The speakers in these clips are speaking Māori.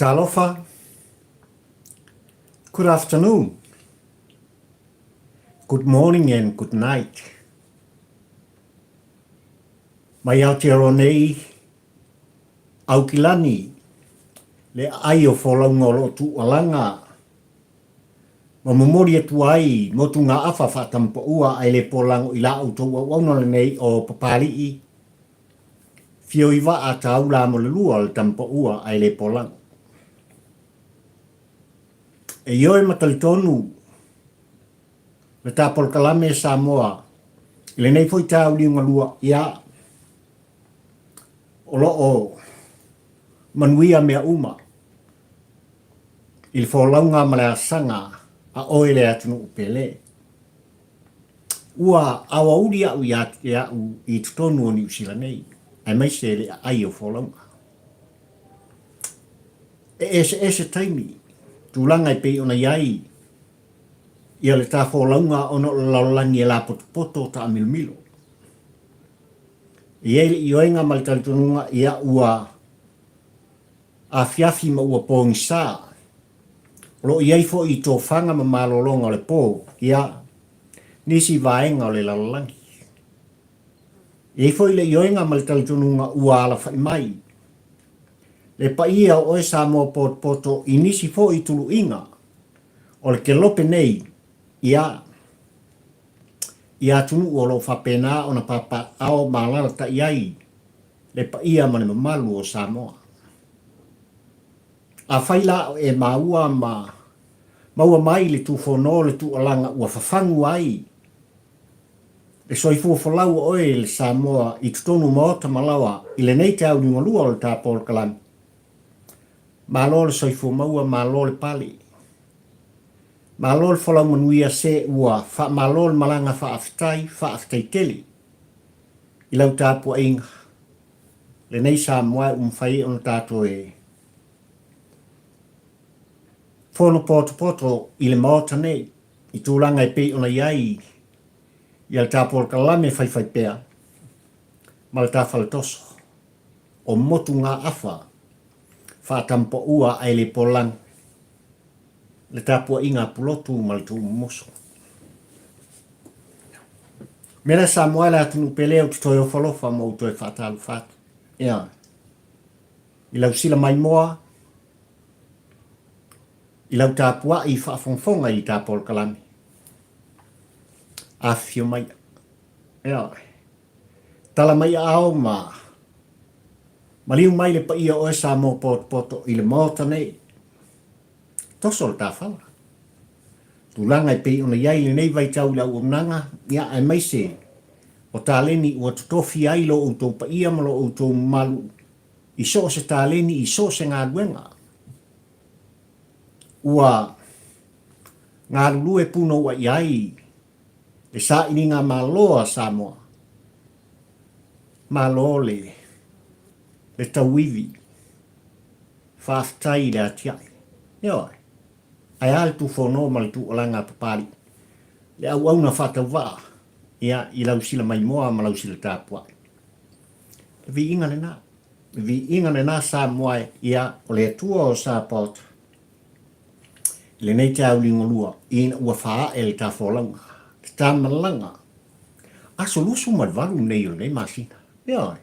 Talofa, good afternoon, good morning and good night. Mai Aotearoa au kilani, le ai o wholaunga o tu alanga. Ma momori atu ai, motu ngā awha whatampa ua ai le polango i la autou au aunole nei o papari. Fio iwa a tau la mo le lua le tampa ua ai le polango. E ioe matalitonu, le tāpol kalame Samoa, le nei foi tau liunga lua ia, o loo manuia mea uma, il wholaunga malea sanga, a oele atunu upele. Ua awa uri au i tutonu o ni usila nei, ai mai se le ai o wholaunga. Ese taimi, tūlanga i pei ona iai, ia le tā wholaunga ono laulangi e la poto ta milmilo. I oenga malitalitonunga ia ua a fiafi ma ua pōngi sā. Lo iai fo i tō whanga ma malolonga le pō, ia nisi vaenga o le laulangi. Iai fo i le ioenga malitalitonunga ua ala whai mai. Le paia o e Samoa poto i nisi fo i tulu inga, o le ke lope nei, ia tunu o lo whapena o na papa ao malala ta iai, le paia mane mamalu o Samoa. A whaila e maua maua mai le tu whono le tu alanga ua whawhangu ai. Le soifua whalau oe le Samoa i tutonu maota malawa i le nei te au ni ngalua o le tāpol kalami. Malo le soifua maua malo le pali. Malo le whalau manuia se ua malo le malanga whaafitai teli. I lau tāpua inga. Le nei Samoa umwhai on tātou e. Whono poto i le maota nei, i tūlanga i pei ona iai, i al tāpol kalame whai pēa, ma le tāwhala toso, o motu ngā awha, whātampa ua ai le polang, le tāpua inga pulotu ma le tū moso. Mera Samoa le atunu peleo tutoi o whalofa ma utoi whātalu whātu. Ia, i lau sila mai moa, i lau tāpua i whaafonfonga i tāpol kalame. A fio mai. Ia. Tala mai ao ma. Maliu mai le paia o e Samoa poto i le maota nei. Toso le tāwhala. Tūlanga i pei ona iai le nei vai tau lau o nanga. Ia ai mai se. O tāleni ua tutofi ai lo o tō paia ma lo o tō malu. I so se tāleni i so se ngā luenga. Ua ngā lue puno wa iai, le sa ini ngā maloa Samoa, malo le tauivi, whaafitai le atiai. Ioi, ai ale tu whono ma le tu olanga papari, le au na whatau waa, ia i lau sila mai moa ma lau sila tāpua. Le vi inga le nā Samoa ia o le atua o Sāpota. Le nei te au lingolua, ina ua whaa e le tā wholanga, te tā malanga. Aso lusu marvaru nei o nei masina. Ioi.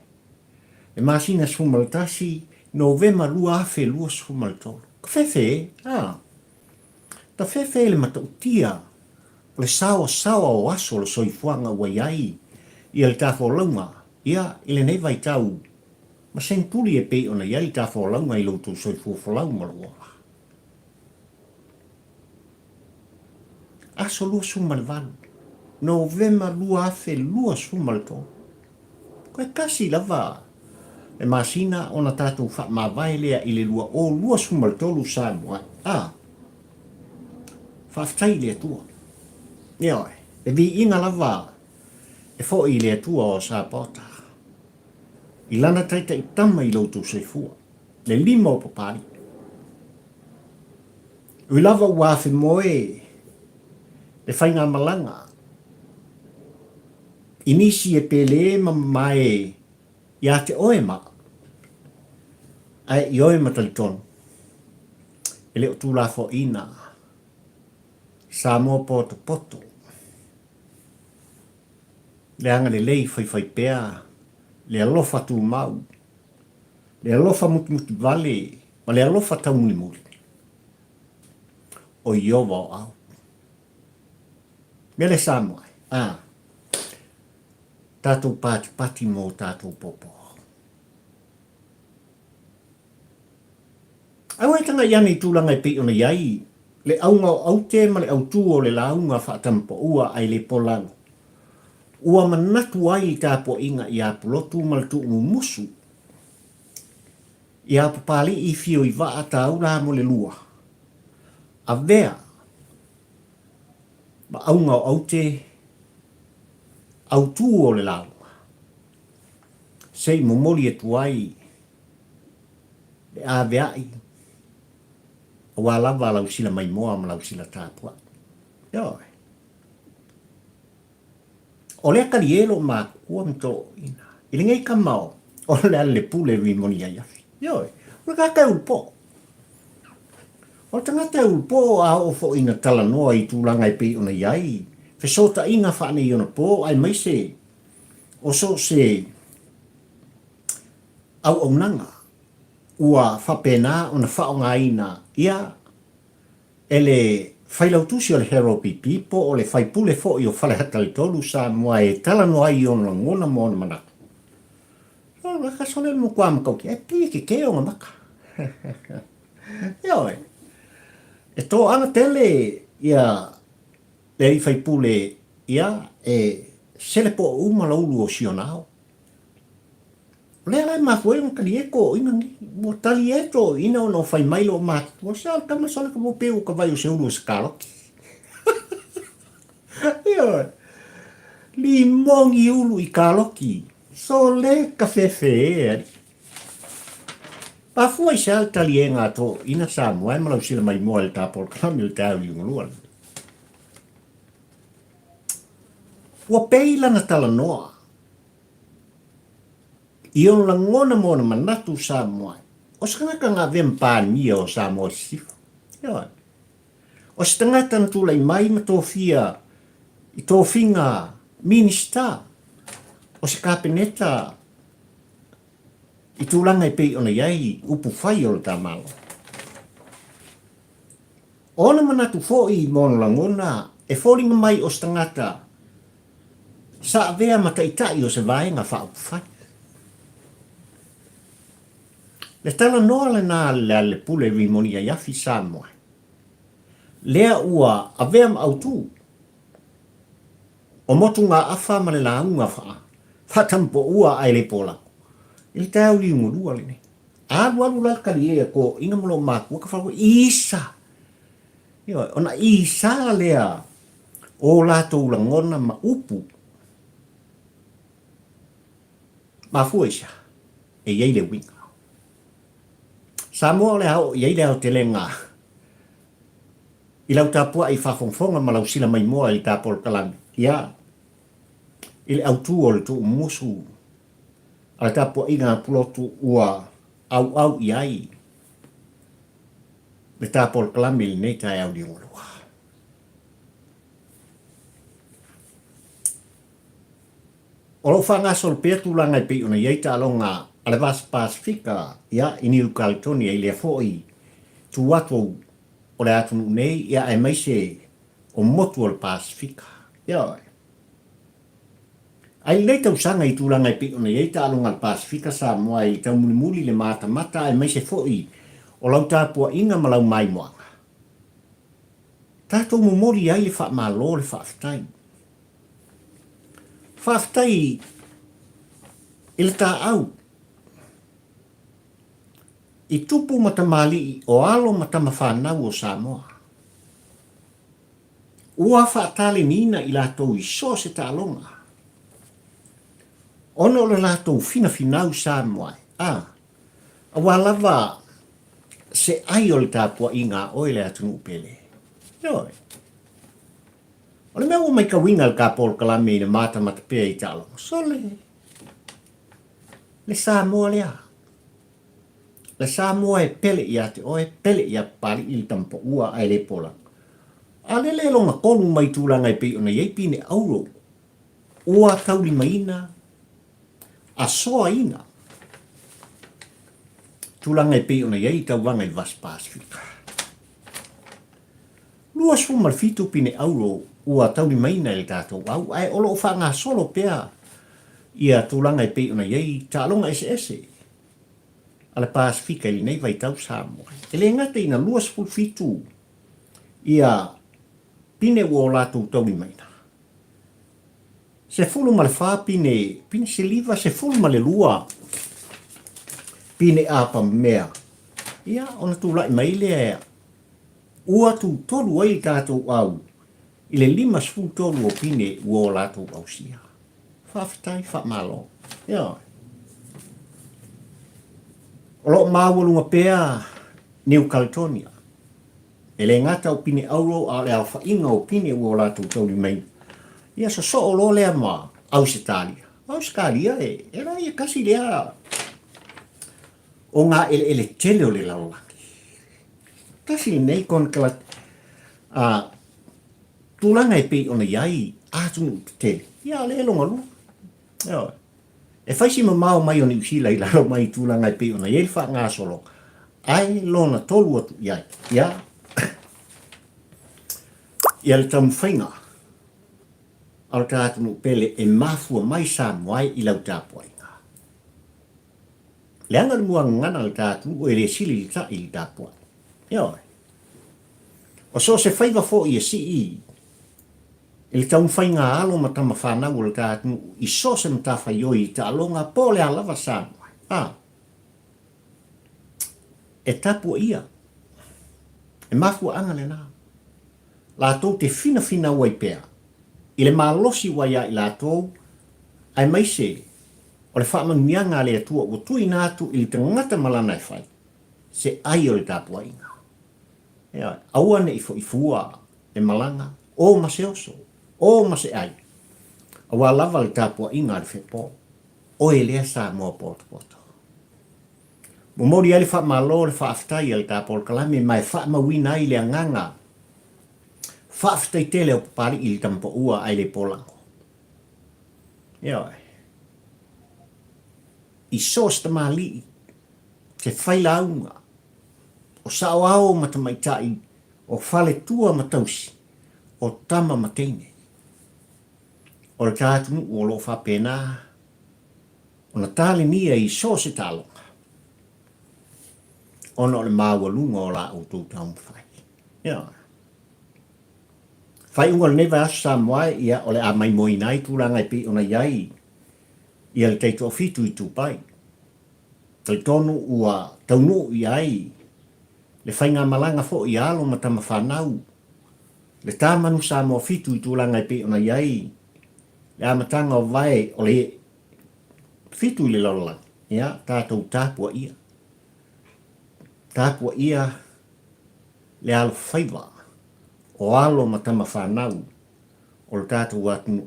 Le masina sumalatasi, novema lua afe lua sumalatolu. Ka whewhe, ta whewhe le matautia, le sawa o aso le soifuanga ua iai, i le tā wholanga, ia i le nei vai tau. Ma senturi e pei ona iai tā wholanga i loutu soifua wholau malua. Aso lua sumalvalu. Novema lua afe lua sumalto. Koe kasi lava. E masina ona tātou wha mawai i le lua o lua sumaltolu Samoa. Whaftai lea tua. Ioi, e vi inga lava. E fo i lea tua o Sāpota. I lana taita i tama i loutu seifua. Le lima o papari. Ui lava ua afe moe. Le whainga malanga. Inisi e pele ma mai ia te oema. Ai i oema talitonu. ele o tū la fo ina. Samoa poto poto. Le anga le lei fai pea. Le alofa tū mau. Le alofa muti vale. Ma le alofa tau muli. O iowa o au. Mele Samoa. Tātou pati mō tātou popo. Au e tanga iane I tūlanga I pei ona iai. Le aunga o aute ma le autu o le launga whaatampo ua ai le polango. Ua manatu ai I tāpo inga I apulotu ma le tu umusu. I apupali I fio I waa tāu la mo le lua. A vea. Ma aunga o aute autu o le launga. Sei momoli e tuai. Le a veai. Wa lava lau sila mai moa ma lau sila tāpua. Ioi. O lea karielo ma kua mto ina. Ili ngai ka mao. O lea le pule vi moni ai afi. Ioi. O lea ka ulpo. O tangata ulpo a o fo ina tala noa I tūlanga I pei ona iai. Fesota inga whaane I ona po ai mai se. O so se. Au nanga. Ua whapena ona whaonga ina. Ia. Ele whailautusi o le hero pipi po o le whaipule fo I o whalehata le tolu sa mua e tala noa I ona ngona mo na manaka. O raka sone mo kua makauki. E pia ke o nga maka. Ioi. E tō ana tele ia le I whaipule ia e sele po umala ulu o sionao. Lea lai mafue un kalieko ina mo talieto ina ono fai mailo mat. Mo sa kama sona ka mo peu ka vai o se ulu skaloki. Ioi. Li mongi ulu I kaloki. So le ka fefe. Pa fua I sal talienga to ina sa mo ai malau sila mai moa le tapol kamil tau I nguluan. Ua peila na tala noa. Ion la ngona mona manatu Samoa. O skanaka ngā vempānia o Samoa sifu. Ioi. O stangata na tūlai mai ma tōwhia I tōwhinga minista. O se kāpeneta I tūlanga I pei ona iai upu whai o le tāmalo. Ona manatu fōi mona la ngona e fōringa mai o stangata sa avea mataitai o se vaenga whaupu whai. Le tala noa le nā le pule vi moni a yafi Samoa. Lea ua avea ma autu. O motu ngā awha ma le launga wha. Whatampo ua ai le pola. Ili tau li ungurua le ne. Alu alu la kari ea ko inga mulo māku. Waka whako isa. Ioi, ona isa lea. O lātou la ngona ma upu. Ma fuesa. E iei le winga. Samoa le hao iei leo te lenga. I lau tāpua I whawhongwhonga ma lau sila mai moa I tāpol kalami. Ia. I le autu o le tu umusu. A le tāpua I ngā pulotu ua au iai. Le tāpol kalami li nei tai au di ngolua. O lo whangaso le pēr tūlanga I pei ona iei tā alonga ale vas Pasifika ia I New Caledonia I le foi tu watu o le atunu nei ia e mai se o motu o le Pasifika. Ia. Ai le tau sanga I tūlanga I pei ona iei tā alonga le Pasifika sa moa I tau mulimuli le mata e mai se foi o lau tāpua inga ma lau mai moanga. Tātou momori ai le wha malo le whaafitai. Whaafitai I le tā au. I tupu matamali o alo matamawhanau o Samoa. Ua whaatale nina I lātou I so se tā longa. Ono le lātou finau Samoa. A walawa se ai o le tāpua I ngā oile atunu upele. Ioi. O le mea o mai ka winga le kāpol kalame I le mata matapea I tā longa. So le Samoa lea. Le sa moa e pele ia te oe, pele ia pali i tampo ua ai le pola. A le le longa kolu mai tūlanga i pe ona iei pine auro. Ua tauli maina, a soa ina. Tūlanga i pe ona iei tau wanga i Vas Pasifika. Lua suma fitu pine auro, ua tauli maina i tātou au, ai olo o whanga solo pea. Ia tūlanga i pe ona iei, ta longa ese. Ala Pasifika ili nei vai tau Samoa. Ele ngate ina lua fitu, ia pine ua o lātou tauli maina. Se fulu ma le wha pine se liva, se fulu ma le lua, pine apa mea. Ia, ona tūlai mai lea, ua tu tolu ai tātou au, ile 5 tolu o pine ua o lātou au sia. Whawhitai, whamalo. Ia. O lo māwalunga pēa, New Caledonia. Ele ngata o pine auro, a le alfa inga o pine ua o lātou tauli maina. Ia so o lo lea ma Ausitalia. Australia e la ia kasi lea o ngā ele tele o le laulangi. Kasi nei kon kala tūlanga e pei ona iai ātunu tele. Ia le longa lu. Ia. E whaisi ma mau mai o ni usila i laro mai tūlanga e pei ona iei wha ngā solo. Ai lona tolu atu iai. Ia. Ia le tamu whainga. Al tātunu pele e mafua mai Samoa i lau tāpua inga. Le anga mua ngana le tātunu o ele sili li ta i tāpua. Ioi. O so se whaiva fo i e si i. Ele taun whainga alo ma tama whanau le tātunu i so se mta whaioi i ta alonga po le alawa Samoa. E tāpua ia. E mafua anga le nā. La tau te fina wai pēr. I le malosi waia i lātou, ai mai se, o le whaamanuianga le atua o tui nātu i le tangata malana e whai, se ai o le tāpua inga. Aua ne i fua e malanga, o ma se oso, o ma se ai. Aua lava le tāpua inga le whepo, o e lea sa mua poto. Mo mori ai le whaamalo le whaaftai le tāpua kalame, mai whaamawina i le anganga, whaafitai tele o pari i le tampa ua ai le polango. Ioi. I sos ta mali, te whailaunga, o sao ao matamaitai, o whale tua matausi, o tama mateine. O le tātunu o lo whapena, o na tāle nia i sos e tālonga. Ono le māwalunga o la o tū taumwhai. Ioi. Fai unga neva asu Samoa ia ole a mai moi nai tūranga i pi ona iai. Ia le teito o fitu i tūpai. Tei tonu ua taunu i ai. Le whainga malanga fo i alo ma tama whanau. Le tāmanu Samoa fitu i tūranga i pi ona iai. Le amatanga o vai o le fitu i le lola. Ia, tātou tāpua ia. Tāpua ia le alo whaiva. O alo matama whanau, o le tātou atu,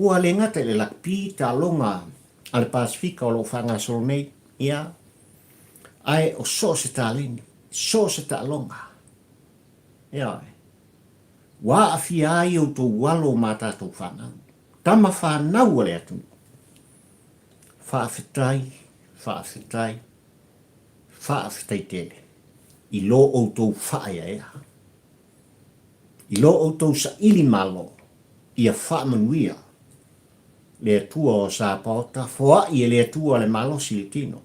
ua le ngata le lakpi tā longa ale Pasifika o lo whanga solo nei, ia, ai o so se tā leni, so se tā longa. Ia, wā awhi ai o tō walo mā tātou whanau. Tama whanau ale atu. Whaafetai tele. I lo o tō whaia ea. I lo o tau sa ili malo, ia whaamanuia, le atua o sa paota, foa i le atua le malosi le tino.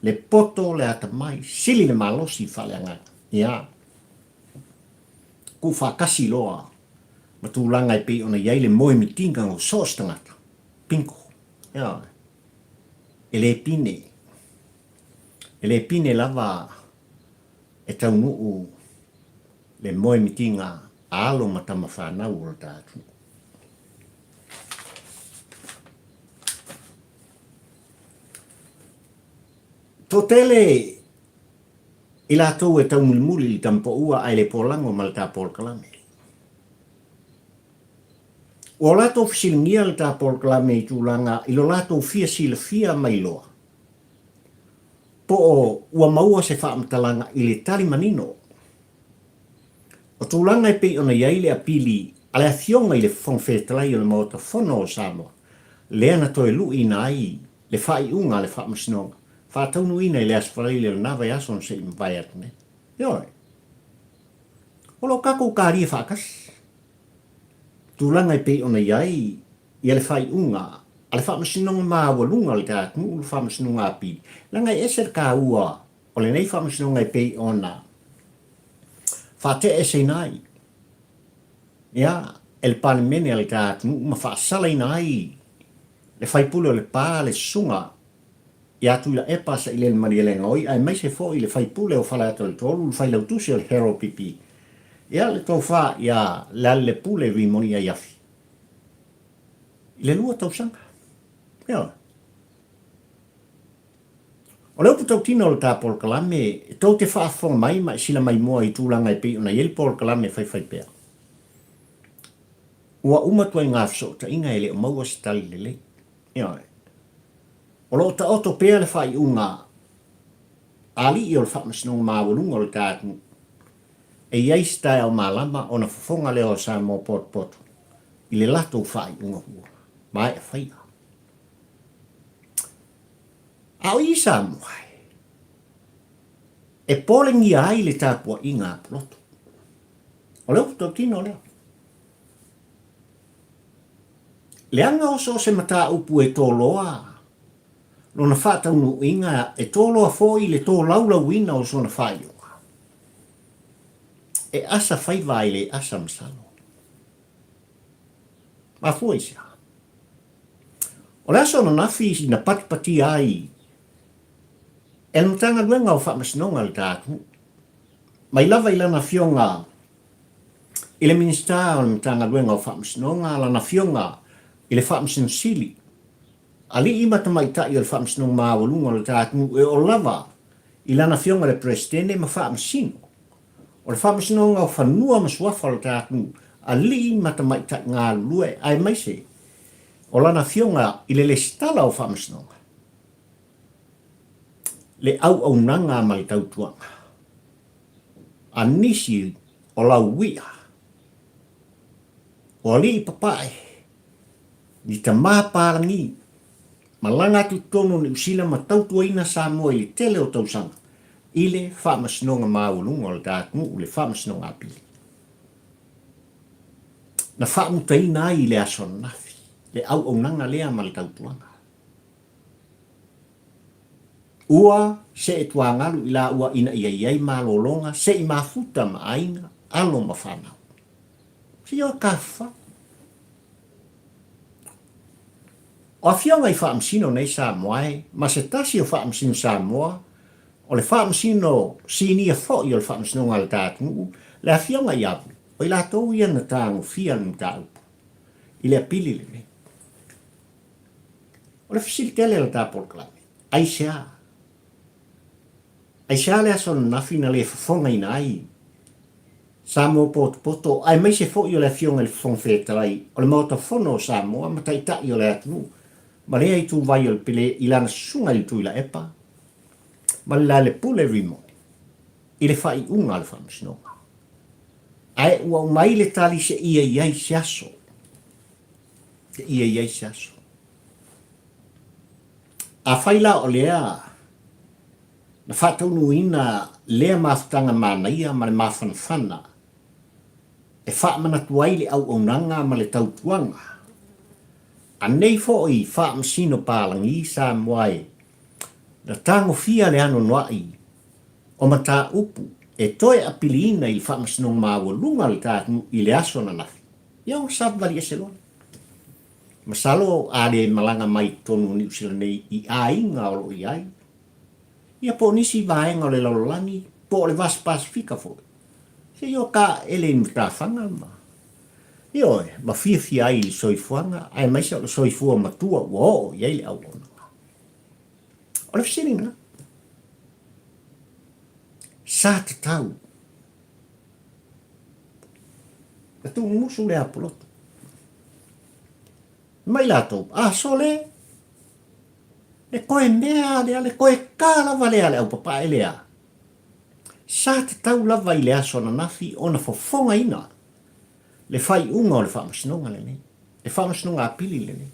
Le poto le ata mai, sili le malosi whale angata. Ia. Ku whakasi loa, ma tūlanga i pi ona iai le moe mitinga o sos tangata. Pinko. Ia. E le pine lava e tau nuu le moe mitinga alo matama whanau o tātu. Tō tele i lātou e tau mulimuli i tampo ua ai le polango ma le tā polkalame. O lātou fisilingia le tā polkalame i tūlanga i lo lātou fia sila fia mai loa. po o ua maua se whaamatalaga i le tali manino. O tūlanga e pei ona iai le apili, a le afionga i le whongwhetalai o le maota whono o Samoa. Lea na toe lu ina ai, le whai unga le whaamasinonga. Whātaunu ina i le asfarai le nawa yason se i mwai atane. Ioi. Olo kako kāria whaakas. Tūlanga e pei ona iai, i le whai unga, a le whaamasinonga maa walunga le tātunu, le whaamasinonga apili. Langa e eser kā ua, o le nei whaamasinonga e pei ona. Whate e se nai. Ia, el palimene al tātunu, ma whaasala i nai. Le whaipule o le pā, le sunga, ia tu la epa sa ile mari le ngoi ai mai se fo ile whaipule o whala ato le tolu, le whailautusi o le hero pipi. Ia le tau wha, ia le pule rimoni a iafi. Ile lua tau sanga. Ia. O leo pu tau tino le tā Paul Kalame, e tau te whaafonga mai, ma sila mai moa i tūlanga i pi, ona yel Paul Kalame whai pēr. Ua umatua i ngā fso, ta inga ele o maua si tali lele. Ia. O lo ta oto pēr le whai unga, ali i o le whaamasinonga māwalunga o le tātunu, e iei stai au mālama o na whafonga leo sa mō pot. I le lato whai unga hua. Mai e whaia. Au i sa muai. E pōlengi ai le tāpua i ngā ploto. O leo puto tino leo. Leanga oso se mata upu e tō loa. Lona whātaunu inga e tō loa fōi le tō laula wina o sona whaiunga. E asa whaiwai le asa masalo. Ma fōi sia. O le aso na nafi na patipati ai. E mtanga luenga o whaamasinonga le tātu. Mai lava i lana fionga. I le minista o le mtanga luenga o whaamasinonga, lana fionga i le whaamasin sili. Ali ima tamai tai o le whaamasinonga māwalunga le tātu e o lava i lana fionga le presidente ma whaamasino. O le whaamasinonga o whanua masuafa le tātu. Ali ima tamai tai ngā lue ai maise. O lana fionga i le stala o whaamasinonga. Le au nanga mai tautuanga. A nisi o lau wia. O li papai. Ni ta māpārangi. Malanga tu tono ni usila ma tautua ina sa moe i tele o tausanga. I le whaamasnonga māulunga o le tātmu u le whaamasnonga apili. Na whaamuta ina ai le asona nafi. Le au nanga lea ma le tautuanga. Ua se e tuangalu ila ua ina iai malolonga se i mafuta ma aina alo ma whanau. Si o kafa. O fionga i whaamsino nei sa moai, ma se tasi o whaamsino sa moa, o le whaamsino sinia fo i o le whaamsino ngā le tātungu, le a fionga i apu, o i la tau ia na tāngu fia na tāupu. I le apili le me. O le fisilitele le tāpol klame. Ai sea. Ai sea le aso na fina le whafonga ina ai. Sa mo poto, ai mai se fo i o le fionga le whongwhetalai, o le mauta whono sa moa, ma tai i o le atunu. Ma rea i tu vai o le pele i lana sunga i tu i la epa. Ma le la le pule rimoni. I le whai unga le whamasinoga. Ai ua umai le tali se ia iai se aso. Se ia iai se aso. A whaila o lea. Na whataunu ina lea mafutanga mana ia ma le mafanafana. E whaamana tuai le au onanga ma le tautuanga. A nei fo i whaamasino pālangi sa moai. Na tango fia le ano noai. O mata upu. E toe apiliina i whaamasino māwalunga le tātunu i le aso na nafi. Iau sabwari e se lona. Masalo a le malanga mai tonu ni usila nei i ainga o lo i ai. Ia po nisi vaenga o le lalolani. Po le vas pasifika fo. Se yo ka ele mtafanga ma. Io, ma fia ai soifuanga, ai mai sa soifua matua, wow, iei le au ona. O le fisiringa. Sa te tau. E tu musu le apoloto. Mai lato, so le. Le koe mea lea, le koe kā lava lea le au papa e lea. Sa te tau lava i le aso na nafi o na fofonga ina. Le fai unga o le whamasinonga le ne. Le whamasinonga apili le ne.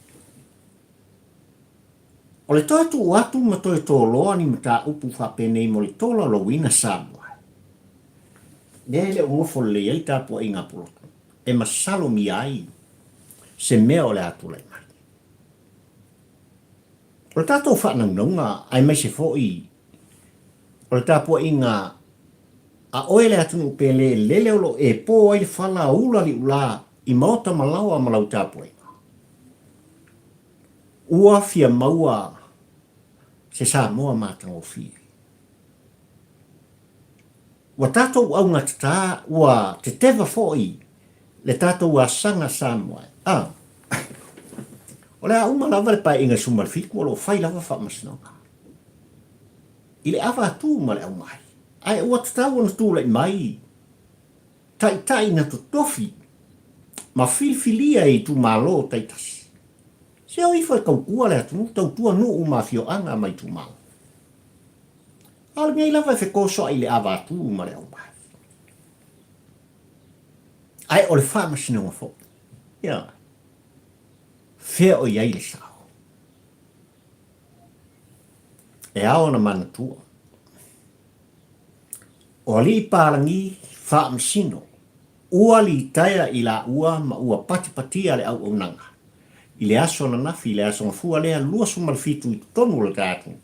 O le toa tu atu ma toe tō loa ni mata upu whapenei mo le tola lo wina Samoa. Nea le ngofo le iei tāpua i ngā polotu. E masalo mi ai se mea o le atu lai mai. O le tātou whanangonga ai mai se fōi. O le tāpua i ngā a oe le atu upele lele olo e pō ai le whala ula li ula i maota malawa malau tāpua i ngā. Ua fia maua se Samoa mātango fie. Wa tātou au ngā tata ua te tewa fōi le tātou a sanga Samoa. O le a umalawa le pai inga sumarfiku o lo whai lava whamasinonga. I le awa atu ma le au mai. Ai ua tatau ana tūlai mai. Tai na to tofi. Ma filfilia i tu malo taitasi. Se o ifa kau kua le atu tau tua nuu ma fio anga mai tu malo. Al ngai lava fe koso ai le awa atu ma le au mai. Ai o le whamasinonga fo. Ia. Fea o iai le sao. E ao na mana tua. O li parangi whaamsino. Ua li taia i la ua ma ua patipatia le au nanga. I le aso na nafi, i le aso ngafua lea lua sumalfitu i tonu le tātu.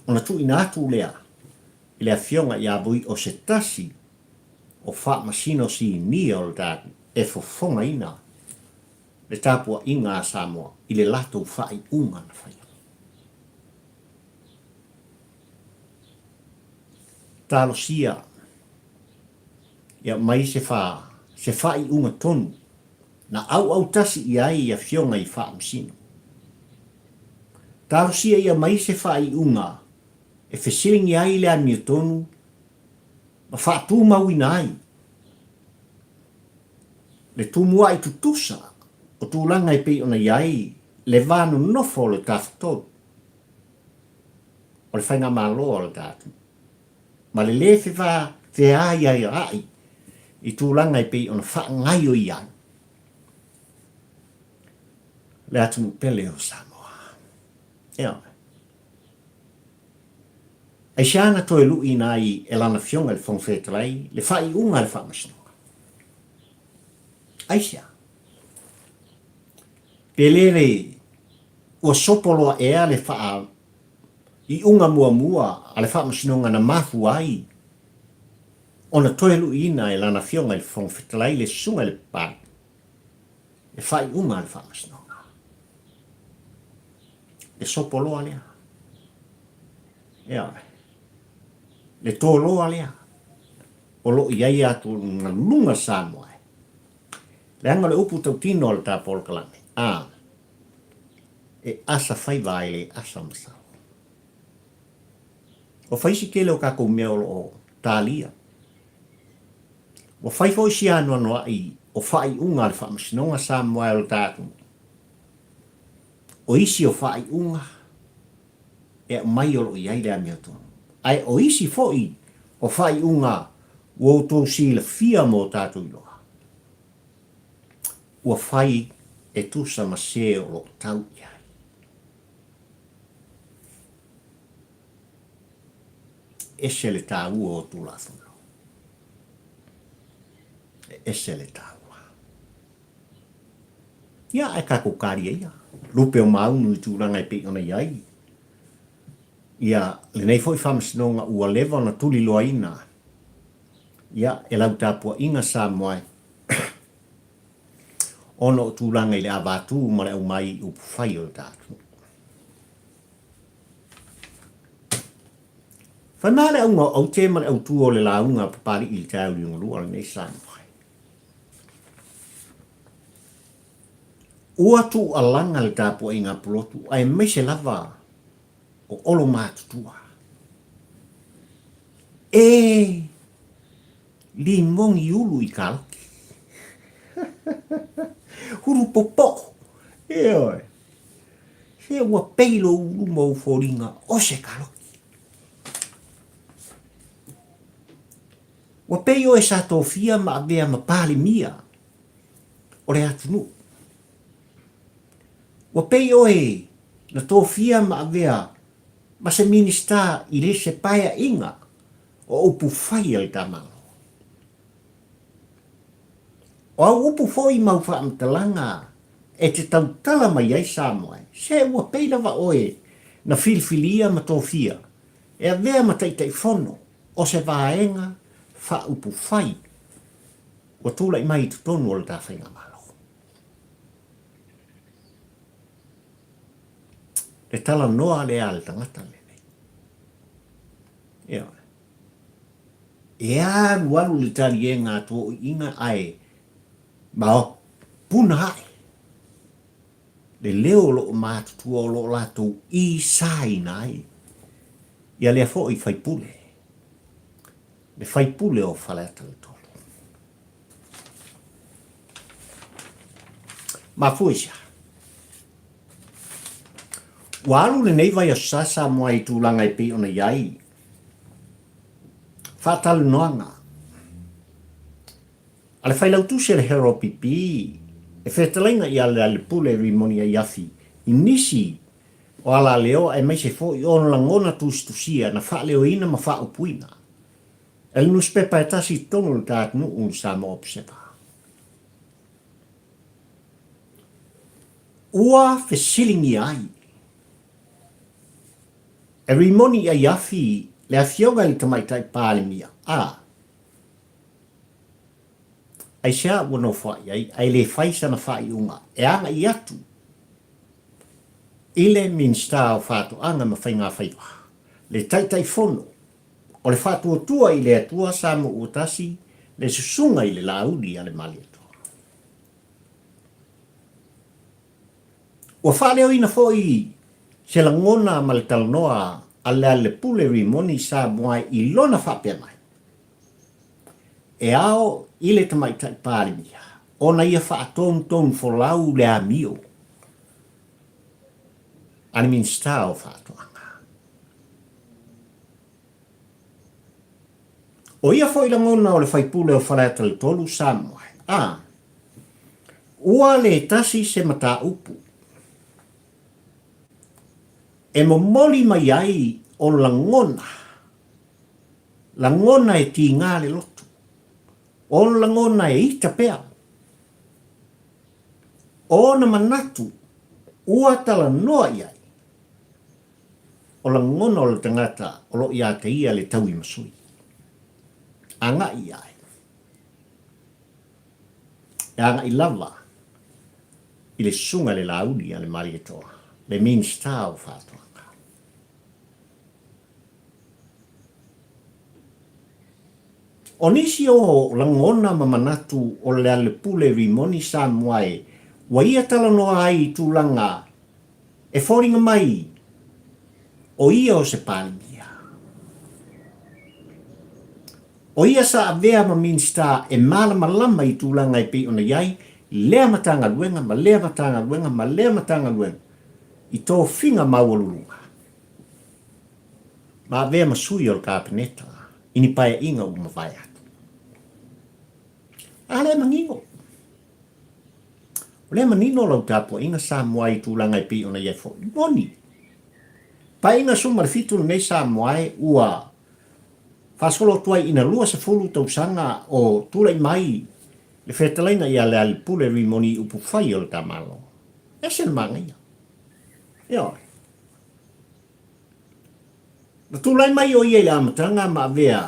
Ona tu ina atu lea. I le afionga i abui o se tasi o whaamsino si ni o le tātu. E fofonga ina. Le tāpua inga a Samoa. I le lato whai unga na whai. Talo sia. Ia mai se whai unga tonu. Na au tasi i ai ia fionga i whaamsino. Talo sia ia mai se whai unga. E whesiringi ai le anmia tonu. Ma whaatu mawina ai. Le tumua i tutusa. O tūlanga i pei ona iai. Le vānu nofo le tāwhatou. O le whainga māloa le tātu. Ma le lefe wha ai ai. I tūlanga i pei ona whaangai o iai. Le atu pele o Samoa. Ea. Ai siana toi lui nai e lana fionga le whongwhetalai, le whai unga le whamasinoga. Ai sia. Pelele ua sopoloa ea le wha i unga mua a le whamasinoga na mafu ai. Ona toi lui nai e lana fionga le whongwhetalai le sunga le pā. Le whai unga le whamasinoga. Le sopoloa lea. Ea. Le tōloa lea. O lo iai atu na lunga Samoa. Le anga le upu tau tino le tā polkalame. E asa whai vai le asa masau. O whaisi kele o kako mea o tālia. O whai fo si anua noa i o whai unga le whamasinonga Samoa o tātu. O isi o whai unga. E mai o lo iai le amia tonu. Ai o isi foi o whai unga o tō si le fia mō tātu iloa. Ua whai e tusa ma se o lo tau iai. Ese le tāu o tūla thuno. Ese le tāu. Ia e kako kāria ia. Lupe o maunu i tūranga i pe ona iai. Ia le nei foi whamasinonga ua lewa na tuli loa ina. Ia e lau tāpua inga Samoa. Ono o tūranga i le avātū ma le au mai upu whai o tātu. Whanā le aunga au te ma le au tū o le launga papari i le tāu i ngurua le nei Samoa. Ua tu alanga le tāpua inga pulotu ai mai se lava o olo mātutua. Li mongi ulu i kāloki. Huru popo. Eoi. he ua peilo uluma u fōringa o se kalo. Ua pei o e sa tōwhia ma avea ma pāle mia o re atunu. Ua pei o e na tōwhia ma avea ma se minista i re se paia inga o upu whai al tamalo. O au upu whoi mau wha amtalanga e te tautala mai ai Samoa. Se ua pei lava oe na filfilia ma tōwhia e avea ma taitai whono o se vaenga wha upu whai o tūlai mai tu tonu o le tāwhainga malo. Le tala noa le ale tangata le. Ia. E aru aru le tali e ngā tō inga ai mao puna hai. Le leo lo mātutua o lo lato i sai nai. Ia lea fo i whaipule. Le whaipule o whaleata le tolu. Ma fuisa. Walu le nei vai a sasa moa i tūlanga i pi ona iai. Whatalu noanga. Ale whailau tu se le hero pipi. E whetalainga i ale pule rimoni a iafi. I nisi o ala leo e mai se fo i ono langona tusia na wha leo ina ma wha upuina. El nuspepa e tasi tonu le tāt nu un sama opsepa. Ua whesilingi ai. E rimoni a iafi le afioga li tamaitai pālimia. Ai sea wano whai, ai le whaisa na whai unga. E anga i atu. Ile minsta o whātu anga ma whainga whaiwa. Le taitai whono. O le whātu o tua i le atua samo utasi, le susunga i le laudi a le mali atua. Ua whaleo ina fōi se la ngona ma le talanoa ale pule rimoni sa moai i lona whapea mai. E ao i le tamaitai pārimia. Ona ia whaatong folau le amio. Ani minsta o whaatoanga. O ia fo i la ngona o le whaipule o whaleata le tolu sa moai. Ua le tasi se mata upu. E mo moli mai ai o langona. Langona e ti ngā le loto. O langona e ita pea. O na manatu. Ua tala noa iai. O langona o le tangata o lo ia te ia le tau i masui. Anga iai. E anga i lava. I le sunga le laudi a le mari e toa. Le minsta o whātua. O nisi o langona mamanatu o le ale pule rimoni sa moai, wa ia tala noa ai tūlanga, e whoringa mai, o ia o se pālimia. O ia sa avea ma minsta e malama lama i tūlanga i pi ona iai, lea matanga luenga, ma lea matanga luenga, ma lea matanga luenga, i tō whinga maualulunga. Ma avea masui o le kāpeneta, ini paia inga u mawai atu. Ale mangingo. Le manino lau tapo inga sa moai tūlanga i pi ona iai fo. Moni. Pa inga sumar fitu nei sa moai ua fasolo tuai ina lua se fulu tausanga o tūlai mai le whetalaina i ale pule rimoni upu whai o le tamalo. Ese le mangia. Ioi. Na tūlai mai o iei le amatanga ma avea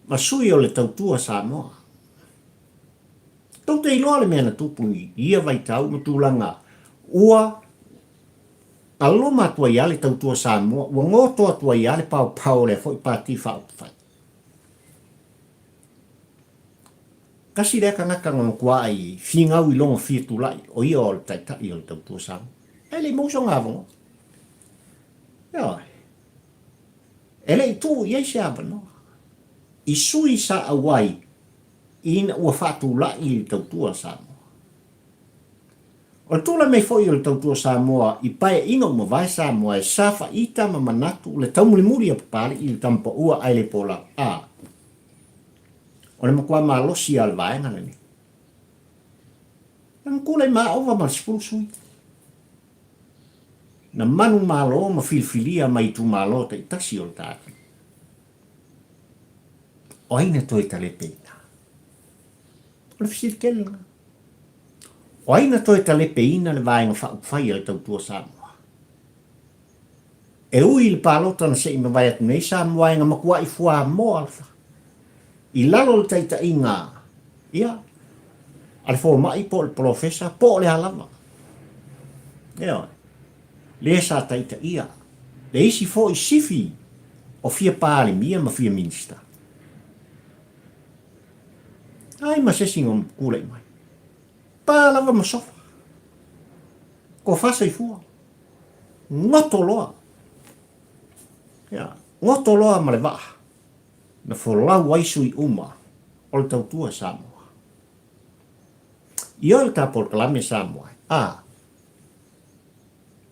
masui o le tautua sa moa. Tau te iloa le mea na tupuni, ia vai tau ma tūlanga. Ua aloma tua ia le tautua sa moa, ua ngotoa tua ia le pau le fo i pāti whao whai. Kasi reka ngaka ngam kua ai whingau i longa whitu lai, o ia o le taitai o le tautua sa moa. E le mouso ngāwongo. Ioi. Ele i tū iei se awanoa. I sui sa awai ina ua whātu la i tautua sa moa. O tula mai foi o le tautua Samoa i pae inga o mawai Samoa e safa i tama manatu le taumulimuri a papali i le tampa ua ai le pola a. O le makua malosi al vaenga leni. Ang kulay maova ma sepulu sui. Na manu malo ma filfilia mai tu malo te itasi o le tatu. O aina toi tale peina. O le fisir kelenga. O aina toi tale peina le vaenga whai al tautua Samoa. E ui le palota na se ima vai atu nei Samoa inga makua i fua mo alfa. I lalo le taita inga. Ia. Ale fo mai po le profesa po le halama. Ia. Le sa taita ia. Le isi fo i sifi o fia pāle mia ma fia minista. Ai ma se singom kula i mai. Pālava ma sofa. Ko fasa i fua. Ngoto loa. Ia. Ngoto loa ma le waa. Na fo lau waisu i uma o le tautua Samoa. Ia le tapol kalame Samoa.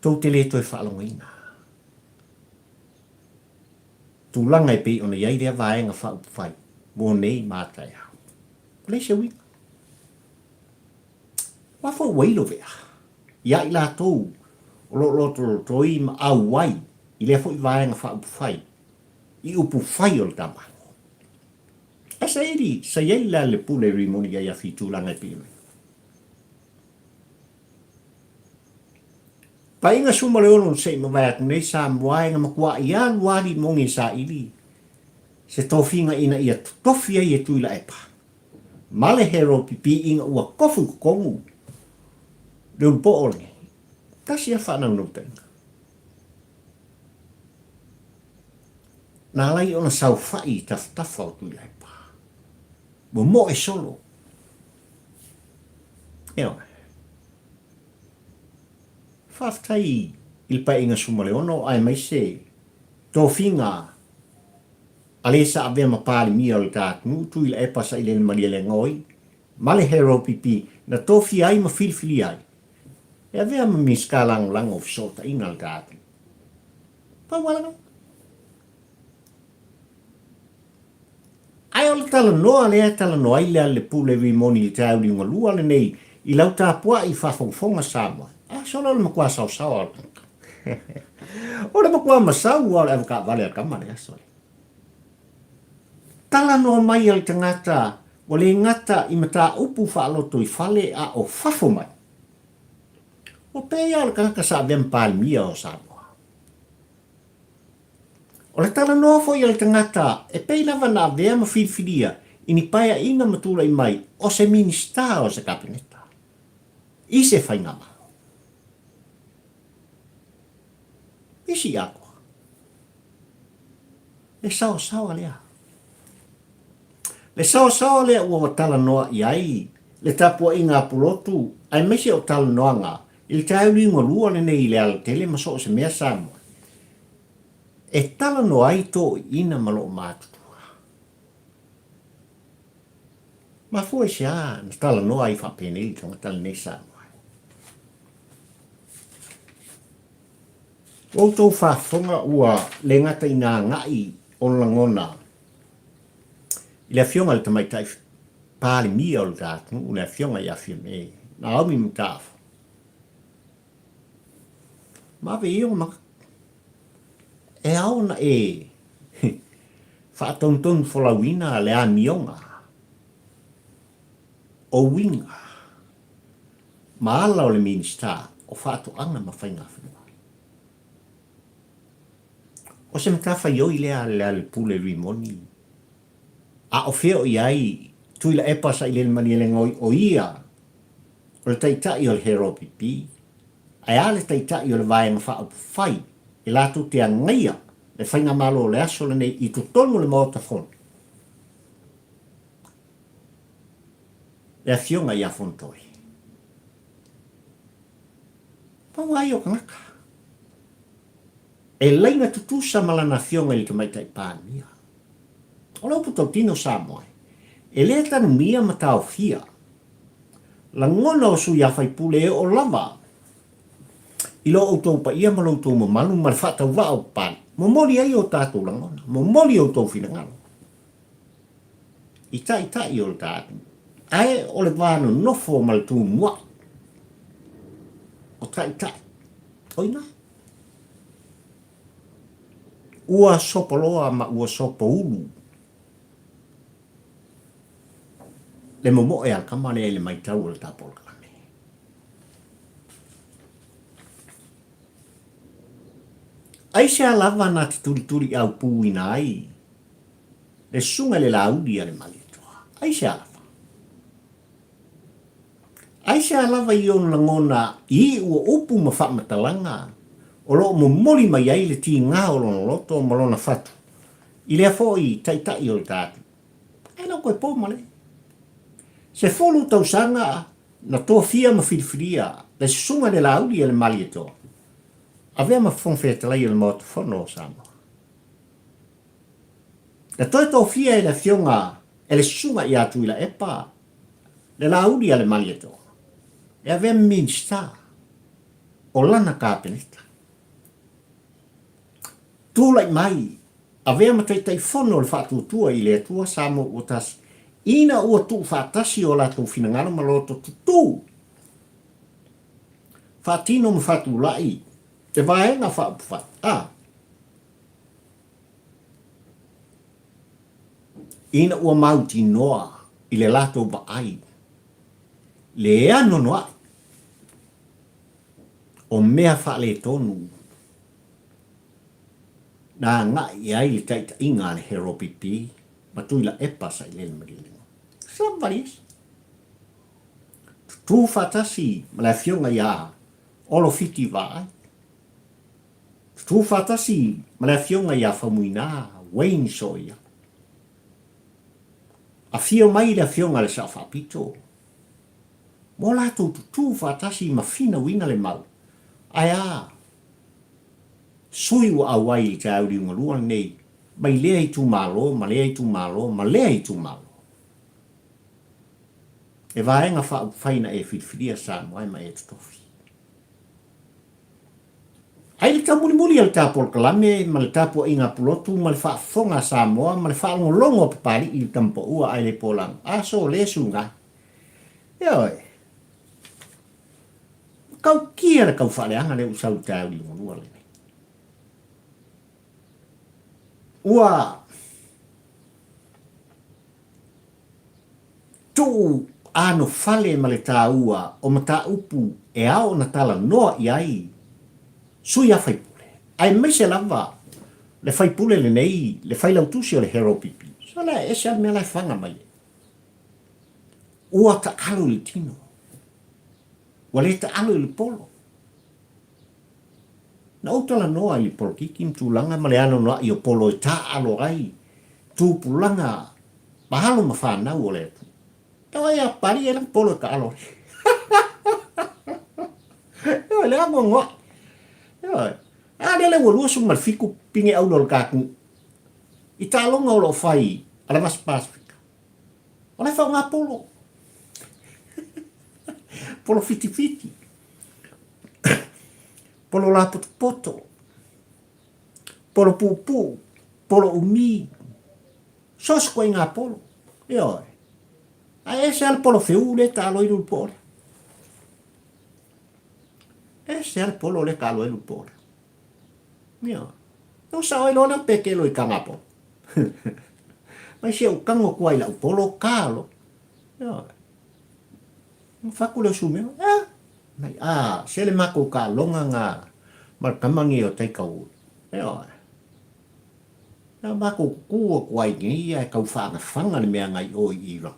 Tau te le toi whaalongaina. Tūlanga i pei ona iai rea vaenga whaupwhai. Mō nei mātai hau. Plei se wika. Wafo wailo vea. Ia i la tau. O lo toi ma au wai. I lea fo i vaenga whaupwhai. I upu whai o le tama. Asa eri, sa iai la le pule rimoni ia ia fi tūlanga i pei ona. Pa inga suma le ono se ma vai atu nei Samoa inga makua i alu wali mongi sa ili. Se tofinga ina ia tofia i e tuila epa. Male hero pipi inga ua kofu kongu. Leun po ole. Kasi a whanau no tenga. Nā lai ona sau whai tafa o tuila epa. Mo e solo. Ewa. Whaftai il pa inga suma le ono ai mai se tofinga alesa avea mapali mia o le tātunu tu ila e pasa i le maria le ngoi male hero pipi na tofi ai ma filfili ai e avea ma miska lang of sota inga le tātunu pa wala ai o le tala noa lea tala noa i lea le pule vi moni i tāuri unga lua le nei i lau tāpua i whafonga Samoa solo le makua sau al. O le makua masau al e ka vale al kamare aso. Tala no mai al tangata o le ngata i mata upu whaaloto i whale a o whafo mai. O pēia al kanaka sa vem palmia o Samoa. O le tala no fo i al tangata e pēila wana vea ma whiwhiria i ni paia ina matula i mai o se minista o se kabineta. I se whaingama. Isi ako. Le sao lea. Le sao lea ua watala noa i ai. Le tapua i ngā pulotu. Ai mese o tala noa ngā. I le tauri ngā lua le nei le ala tele maso o se mea Samoa. E tala noa i tō ina malo mātutua. Ma fua se a. Na tala noa i whapene i tonga tala nei Samoa. O tō whafonga ua le ngata i nā ngai o langona. I le fionga le tamaitai pāle mia o le tātunu, o le fionga i awhia me. Nā aumi mtāwha. Mawe i o maka. E aona e whaatongtong wholawina le a mionga. O winga. Maala o le minista o whaatoanga ma whainga whenua. O se mtafa yoi lea le pule rimoni. A o feo i ai, tuila e pasa i le mani le ngoi o ia. O le taitai o le hero pipi. Ai a le taitai o le vaenga wha fai. E la tu te angaia. Le whainga malo le aso le nei i tu tonu le maota fon. Le a fionga i a fontoi. Pawai o kangaka. E laina tutusa malana fionga li kamaitai pāmia. O lau puto tino Samoa. E lea tanu mia matao fia. La ngona o su ia fai pule o lava. Ilo o tau pa ia malau tau mamalu ma le whata wa o pan. Mo moli ai o tātou la ngona. Mo moli o tau whina ngalo. I ta i o le tātou. Ai o le vānu nofo ma le tū mua. O ta. Oina. Ua sopa loa ma ua sopa ulu. Le momo e al kamane e le maitau o le tāpol kalame. Ai se alava na te turi au pūina ai. Le sunga le laudi a le malitoa. Ai se alava. Ai se alava i on langona i ua upu ma whamatalanga. O lo mo moli mai ai le ti ngā o lona loto ma lona fatu. I lea fo i tai o le tātu. Ai lau koe pō male. Se folu tau sanga na tō fia ma whiriwhiria. Le sunga le laudi a le malitoa. Avea ma whongwhetalai le motu whono Samoa. Na toi tō fia e le fionga e le sunga i atu i la epa. Le laudi a le malitoa. E avea minsta o lana kāpeneta. Tūlai mai, avea ma tai whono le whātuatua i le atua Samoa o tasi. Ina ua tu whātasi o la tō whinangana ma loto tutu. Whātino ma whātu lai. E vaenga whaapuwhat. Ina ua mauti noa i le lato ba ai. Le ea nonoa. O mea whaale tonu. Nā ngā i ai le taita inga le hero pipi. Matui la epa sa i lele marilingo. Somebody is. Tu whatasi ma la fionga ia. Olo fiti vai. Tu whatasi ma le fionga ia whamuina, Wayne soia. A fio mai le fionga le sa whapito. Mo la tu whatasi ma fina wina le mau. Aia, sui wa awai i te auri unga luang nei, mai lea i tu malo, ma lea i tu malo, ma lea i tu malo. E vaenga whaina e whiwhiria Samoa ma e tutofi. Ai le muli al tāpol kalame, ma le tāpua inga pulotu, ma le whaafonga Samoa, ma le whaalongolongo papari i tampo ua ai le polang. Aso le sunga. Ioi. Kau kia le kau whaaleanga le usau tāu i ngonua le. Ua tu ano fale ma le tāua o ma tā upu e ao na tala noa i ai. Sui a whaipule. Ai mai se lava le whaipule le nei, le whailautusi o le hero pipi. So la e se mea lai whanga mai. Ua ta alu le tino. Ua le ta alu le polo. Na utala noa i polo kiki mtulanga ma le ano noa i o polo e ta alo ai. Tūpulanga mahalo ma whanau o le atu. Ewa ia pari e lang polo ka alo. Ewa le ango ngoa. Ada le walua sung malfiku pinge au lol kaku. Italong au lo fai ala mas Pasifika. Ola fa nga polo. Polo fiti. Polo la poto. Polo pupu. Polo umi. Sos ko nga polo. Yo. A ese al polo feu le talo i polo. Ese al polo le calo el polo. Mia. No sa oi lona peke lo i kangapo. Mai se o kango kuai la polo calo. Yo. Fakule sume. Mai se le mako ka longa nga mar kamangi o te kau. Yo. Na mako kuo kuai ni ai kau fanga le mea ngai o i ro.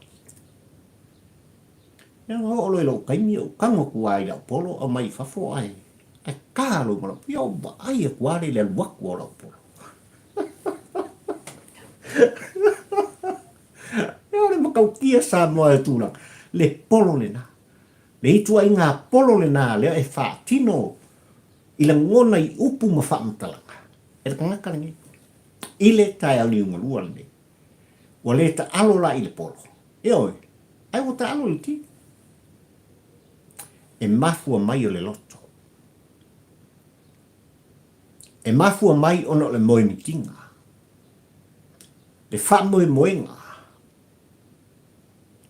Yo o lo kaimi o kango kuai la polo o mai fafo ai. Ai kalo mo yo ba ai kuai le waku o polo. Yo le makau kia Samoa e tūra. Le polo le na. Le itu ai ngā polo le nā leo e whaatino i la ngona i upu ma whaamatalanga. E la kangaka ngi. I le tai au ni unga lua le. Wa le ta alo la i le polo. E oi, ai o ta alo le ti. e mafua mai o le loto. E mafua mai ono le moe mitinga. Le wha moe moenga.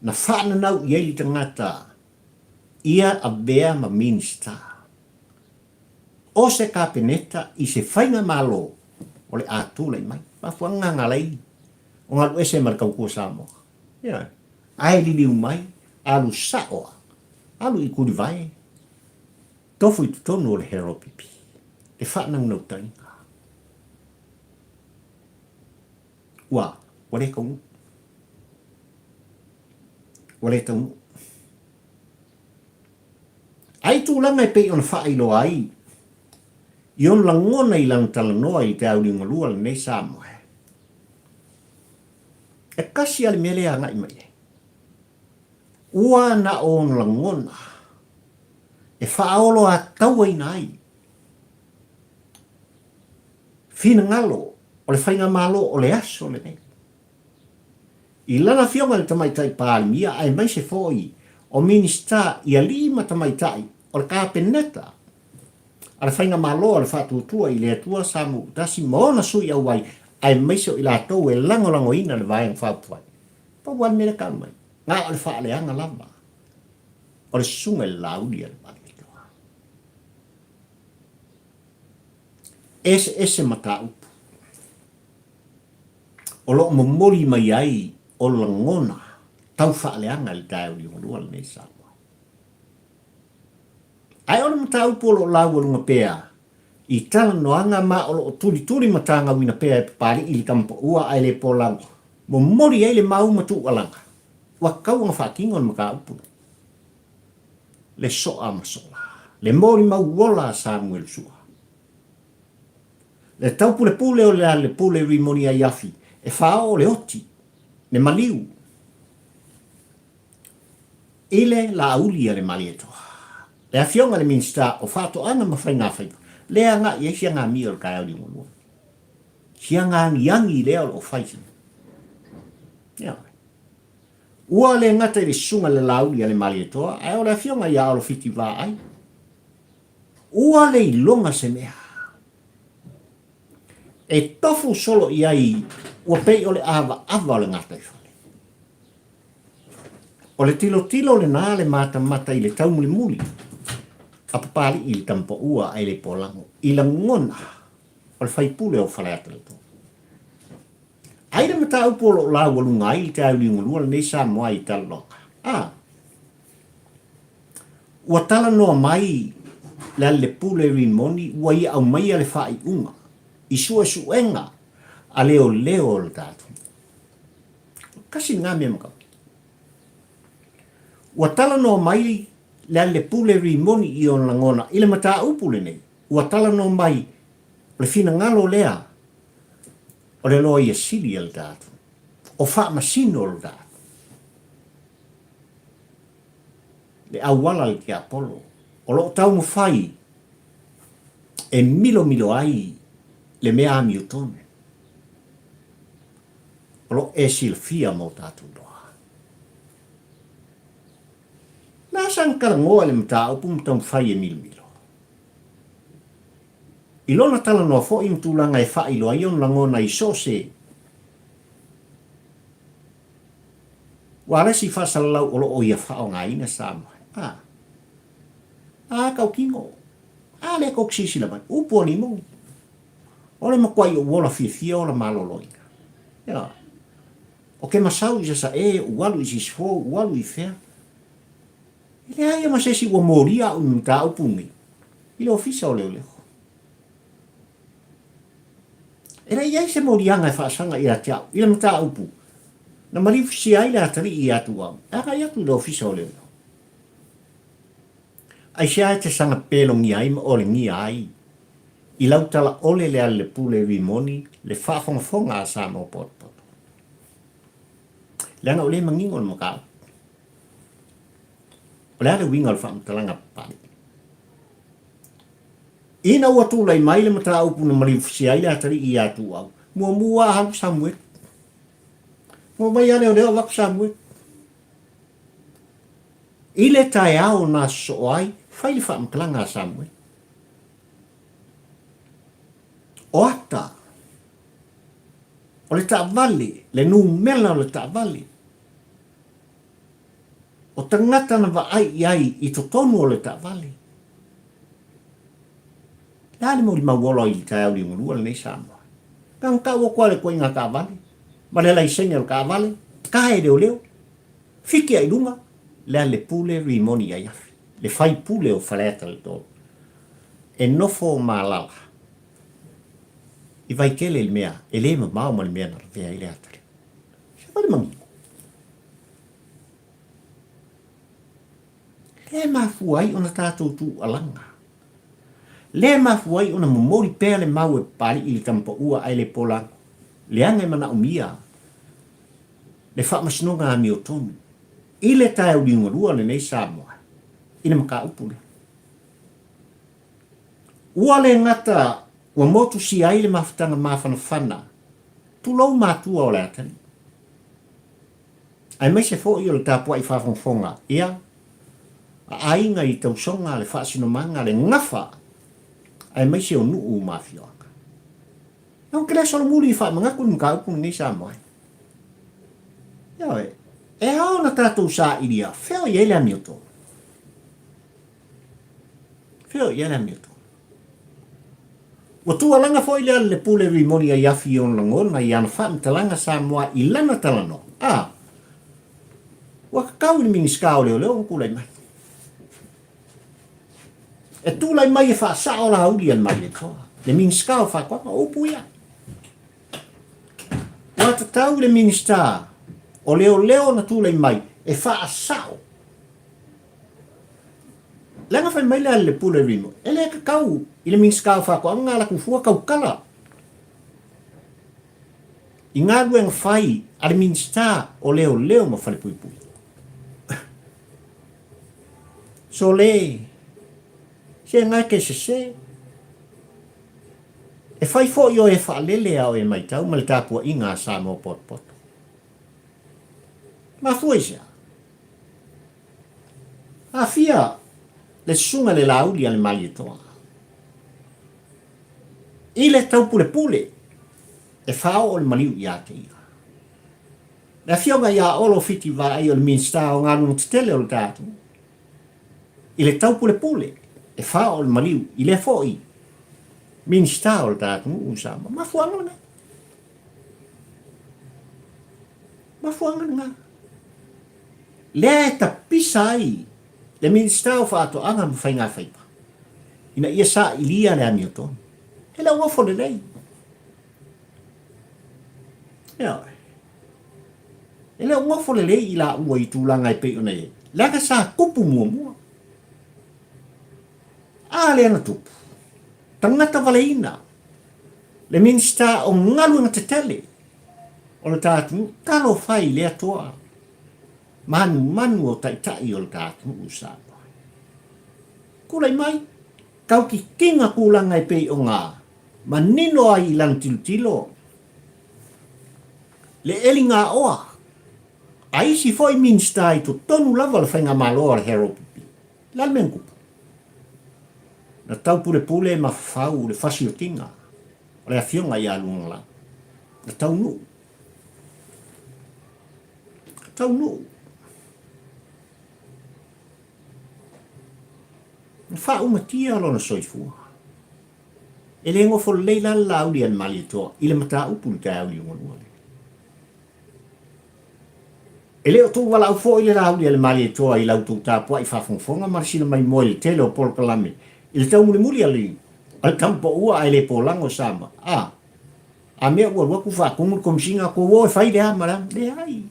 Na whaana nau i eili tangata ia a bea ma minista. O se ka peneta i se whainga malo o le ātula i mai. Mafua nganga lei. O ngā luese marikau kua Samoa. Yeah. Ai li mai, alu saoa. Alu i kuri vai. Tofu i tutonu o le hero pipi. E whaanang nau tainga. Ua, wale kaungu. Wale taungu. Ai tūlanga e pei on whailo ai. I on langona i lang talanoa i te au linga lua le nei Samoa. E kasi ale mele a ngai mai. Ua na o langona. E whaolo a taua i nai. Whina ngalo, o le whainga malo o le aso le nei. I lana fionga le tamaitai pālimia, ai mai se foi, o minista i a lima tamaitai, o le kāpeneta. A le whainga malo o le whātuatua i le atua samu, tasi maona sui au wai, ai mai se o i lātou e lango ina le vāiang whāpuai. Pa wan mele ka mai, ngā o le whaaleanga lama. O le sunga le lauli ale pālimia. Ese mata upu. O lo momoli mai ai o langona tau whaaleanga le tae uri ngolua le nei Samoa. Ai o le mata upu o lo lau alunga pēa i tala noanga ma o lo turi matanga wina pēa e papari i li kampa ua ai le po lau. Momoli ai le mau matu alanga. Wa kau nga whakinga on maka upu. Le soa masola. Le mori mau wola Samuel sua. Le tau pule o le pule rimoni ai afi, e whao le oti, ne maliu. Ile la auli le malietoa. Le awhionga le minsta o whato ana mawhai ngā whaipa. Le anga i eisi ngā mia o kai au ringo lua. Si ngā ngiangi lea o whaiti. Ia. Ua le ngata i le sunga le la auli le malietoa, ai o le awhionga i aolo fiti wā ai. Ua le ilonga se mea. E tofu solo i ai ua pei o le ava o le ngata i whale. O le tilo le nā le mata i le tau muli. A papali i le tampa ua ai le polango. I la ngona o le whaipule o whale ata le tō. Ai le mata upo lo la walunga ai te au liungulua le nei Samoa i talonga. Ua tala noa mai le pule rimoni ua ia au mai le whai unga. I suenga a leo le tātu. Kasi ngā mea makau. Ua tala no mai le pule rimoni i on langona, i le mata upule nei. Ua tala no mai le fina ngalo lea o le loa ia sili al tātu. O wha masino al tātu. Le awala le ki Apollo. O lo tau mo whai e milo ai le mea ami utone. O lo e silfia mo tātu doa. Nā sang karangoa le mta upu mtau whai e milo. I lona tala noa fo i mtulanga e whai loa ion langona i sose. Waresi whasalau o lo o ia whao ngā ina Samoa. Kau kingo. Le koksisi la mai. Upo ni mo. Ole makwai o wola fia o la maloloinga. Ia. O ke masau i sa ualu i sisfo, ualu i fea. Ile aia masesi ua moria o mta upungi. Ile ofisa o leo. Era iai se morianga e whaasanga i a tiao. Ile mta upu. Na marifu si aile atari i atu au. Aka i atu le ofisa o leo. Ai se ai te sanga pelo ngi ai ma ole ngi ai. I lautala ole le ale pule rimoni le whaafonga a Samoa poto. Leanga ole mangingo le makau. Ole ale winga le whaamtalanga pali. Ina ua tūlai mai le mata upu na marifu si aile atari i atu au. Mua halu Samuel. Mua mai ane o leo waku Samuel. Ile tae au na so ai Fai le whaamkalanga Samuel. O ata. O le taavali, le nu mela o le taavali. O tangata na vaai iai i totonu o le taavali. Lale mo li mawolo i tai au li ngurua le nei Samoa. Kang kau o kwa le koe ngā kaavali. Ma le lai senga o kaavali. Kae leo leo. Fiki ai lunga. Lea le pule rimoni ai afi. Le fai pule o whaleata le tō. E nofo o mālala. I vai kele le mea. E le ma mau ma le mea na vea i le atari. Se wale mangi. Le mafu ai ona tātou tu alanga. Le mafu ai ona momori pēr le mau e pari i le tampa ua ai le pola. Le anga mana umia. Le whaamasnonga a mi o tonu. I le tae au linga rua le nei Samoa. Ina maka upule. Ua le ngata ua motu si ai le mafutanga mawhana whana. Tulou mātua o le atani. Ai mai se fo i o le tāpua i whawhongwhonga. Ia. A ainga i tausonga le whaasinomanga le ngafa. Ai mai se o nuu mafioaka. Nau kele solo muli i whaamangakun mga upung nei Samoa. Ia e. E hao na tātou sā iria, wheo i ele amioto. Wheo i ele amioto. Wa tua langa fo i lea le pule rimoni a yafi on langona i ana whaam talanga Samoa i lana talano. Wa kakau ni mingi skao leo leo kulai mai. E tūlai mai e wha sao la hauri an mai le toa. Le mingi skao wha kwa upu ia. Wa tatau le mingi star. O leo leo na tūlai mai, e wha sao. Langa whai mai lea le pule rimo, e lea kakau, i le mingi skao wha kwa ngā la kufua kau kala. I ngā ruenga whai, a le mingi star, o leo leo ma whale pui pui. So le, se ngai ke se. E whai fo i o e wha lele au e mai tau, ma le tāpua i ngā Samoa pot pot. Ma fuesa. A fia le sunga le lauli ale mali toa. I le tau pule pule e whao o le maliu i ate ia. Le fionga ia olo fiti vai o le minsta o ngā nunga titele o le tātu. I le tau pule pule e whao o le maliu i le foi. Minsta o le tātu usama. Ma fuanga nga. Ma fuanga nga. Le ta pisai le minsta o fato anga mo fainga faipa ina ia sa ilia le amioton ele o fo le lei ya ele o fo le lei ila ua i tulanga i pe ona e la ka sa kupu mua a le na tupu tangata valeina le minsta o ngalu na tetele o le tatu talo fai le atoa manu o tai o le tātu usapa. Kulai mai, kau ki kinga kulanga i pei o ngā, manino ai i lang tilo. Le eli ngā oa, a isi foi minsta i to tonu lava le whainga maloa le hero pipi. Lal mengupu. Na tau pule pule ma fau le fasi o tinga, o le afionga i alunga la. Na tau nu. Tau nu. Fa uma tia lona soifua. E le ngofo leila lauli an mali toa, ile mata upu le tai auli unganuale. E le o tō wala au fo ile lauli an mali toa i lau tō tāpua i whawhongwhonga marisina mai moe le tele o polo kalame. I le tau muli muli ali, al tampo ua ai le polango sama. A mea ua waku whakungu komisinga ko wo e whaide a marang, le ai.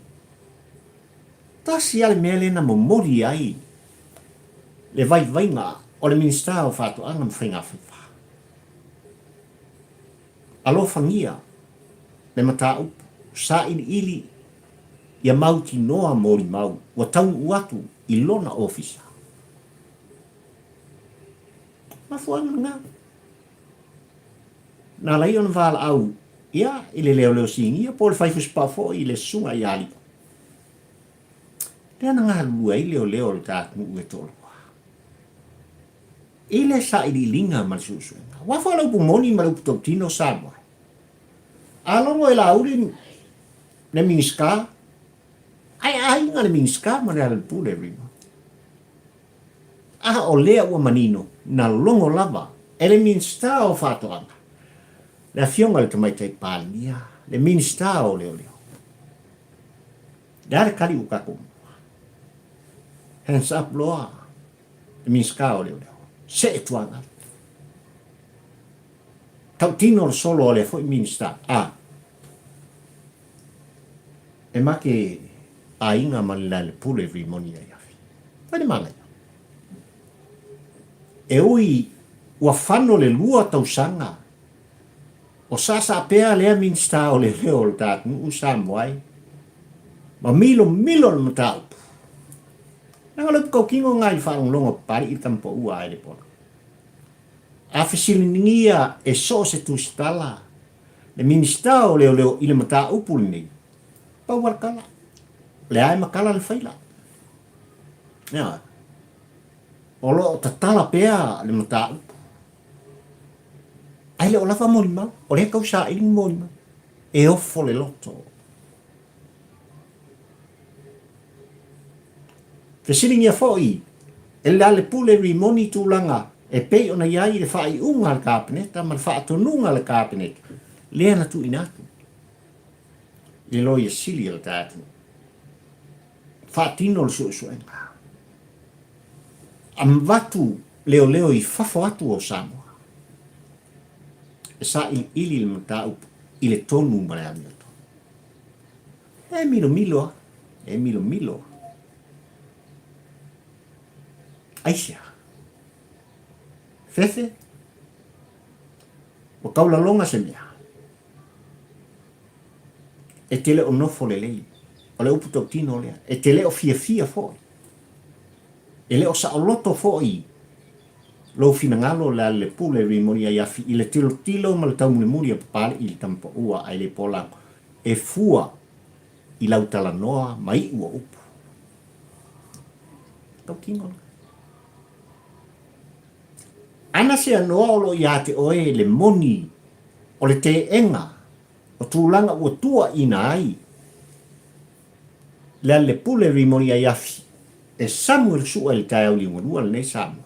Tasi ale mea le na momori ai. Le vai vai ngā. O le minsta o whātu anga mwhainga whiwha. Alo whangia, le mata upu, sa ili ia mauti noa mori mau, wa taunu uatu i lona ofisa. Mafuanga ngā. Nā lai on wāla au, ia, ile leo leo singia, po le whaifu spafo i le sunga i ali. Lea na ngā lua i leo leo le tātunu ue tolo. ile sa ili linga mal susu wa fa lo pumoni mal tino sama alongo ela uri ne minska ai ngale minska manal pule rimo o lea ua manino na longo lava ele minsta o fatoanga le fionga le tamaitai palia le minsta o leo dar kali ukakum hands up loa le minsta o leo se tuanga tau tino solo le foi minsta e make ainga malala pule rimonia yafi fai malai e ui ua whano le lua tausanga o sasa pea lea minsta o le leo le tātu u samuai ma milo le matau nanga lepu kau kingo ngai whaonglonga pari i tampo ua ai le pona a fesilingia e so se tu stala le minsta o leo i le matau puli nei pa warkala le ai makala le whaila nea o lo tatala pea le matau ai le o lafa molima o le kau sa ili molima e offo le loto fesilingia foi e le pule rimoni tūlanga e pei ona iai le whai unga le kāpeneta ma le wha atonunga le kāpeneta lea na tu inatu le loia sili le tātu wha tino le suenga am watu leo i whafo atu o Samoa e sa ili le matau i le tonu ma le amiato e milo aisia fefe o kaula longa se mea e tele o nofo le lei o le upu tau lea e tele o fia foi e le o sa o loto foi lo finangalo la le pule rimonia yafi i le tilo ma le taumune muria papale i le tampo ua ai le polango e fua i lautala noa mai ua upu tau kino ana se anoa o lo ia te oe le moni o le te enga o tūlanga ua tua ina ai le pule rimonia yafi e Samuel sua le tai au li ngonua le nei Samuel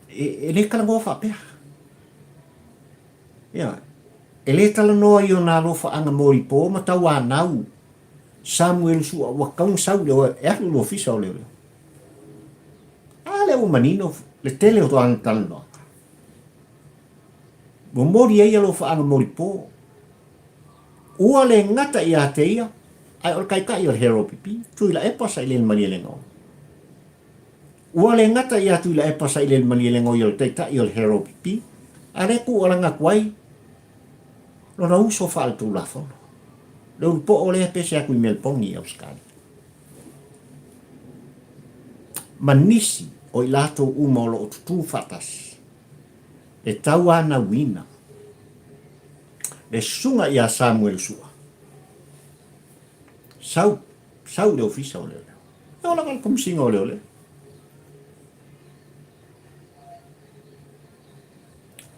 e le kala ngofa pea ia e le tala noa i o nā lofa anga mori po ma tau anau Samuel sua ua kaung sau leo e alu lo fisa o leo le o manino le tele o to anga tala noa mo mori e lofa anga mori po ua le ngata i a te ia ai o kai kai o hero pipi tu la e pasa ile mani le ngo ua le ngata ia tu la e pasa ile mani le ngo yo te ta i o hero pipi are ku ola nga kwai lo na uso fal tu la fo lo po ole pese a ku mel pongi o skali manisi o ilato uma lo tu fatas e tawa na wina le sunga ia Samuel sua sau le ofisa o leo o la kal kumsinga o leo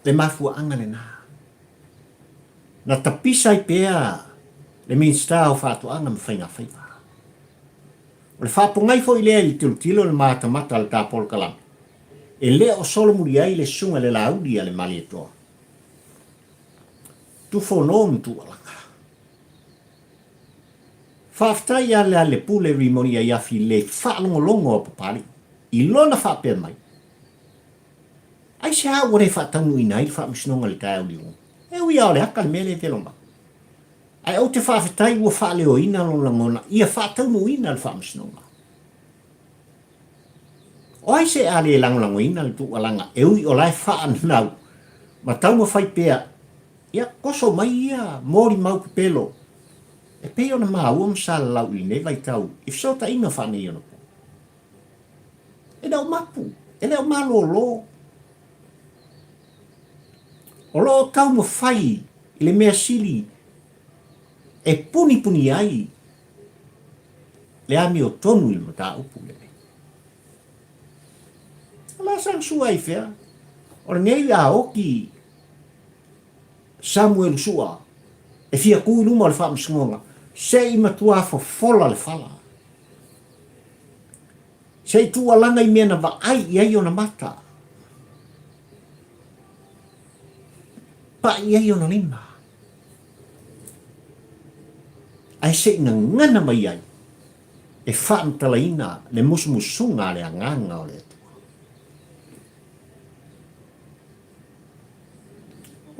le mafua anga le na tapisa i pea le minsta o fatu anga mawhainga whaiva o le whapongai fo i lea i tilo le mata le tāpol kalam e lea o solo muri ai le sunga le laudi a le mali e toa tu fonom tu alanga whaftai a le pule rimonia iafi le whaalongolongo o papari i lona whapea mai ai se hau ore whaataunu i nai whaamisnonga le tai au liunga e ui ao le haka le mele veloma ai au te whawhetai ua whaaleo ina lo langona ia whaataunu ina le whaamisnonga o ai se ale langolango ina le tualanga e ui o lai whaanau ma tauma whai pea ia koso mai ia mori mau pelo e peo na maua msala lau i ne vai tau if so ta ina whane i ono e leo mapu e leo malolo o lo tau mo whai i le mea sili e puni ai le ami o tonu i mata upu le Ala sang suai fea. O nei a oki Samuel sua. E fia kui luma le wha msungonga. Se i matua fo fola le fala. Se i tua langa i mena wa ai i ai ona mata. Pa i ai ona lima. Ai se ina ngana mai ai. E wha mtalaina le musumusunga le anganga o le tua.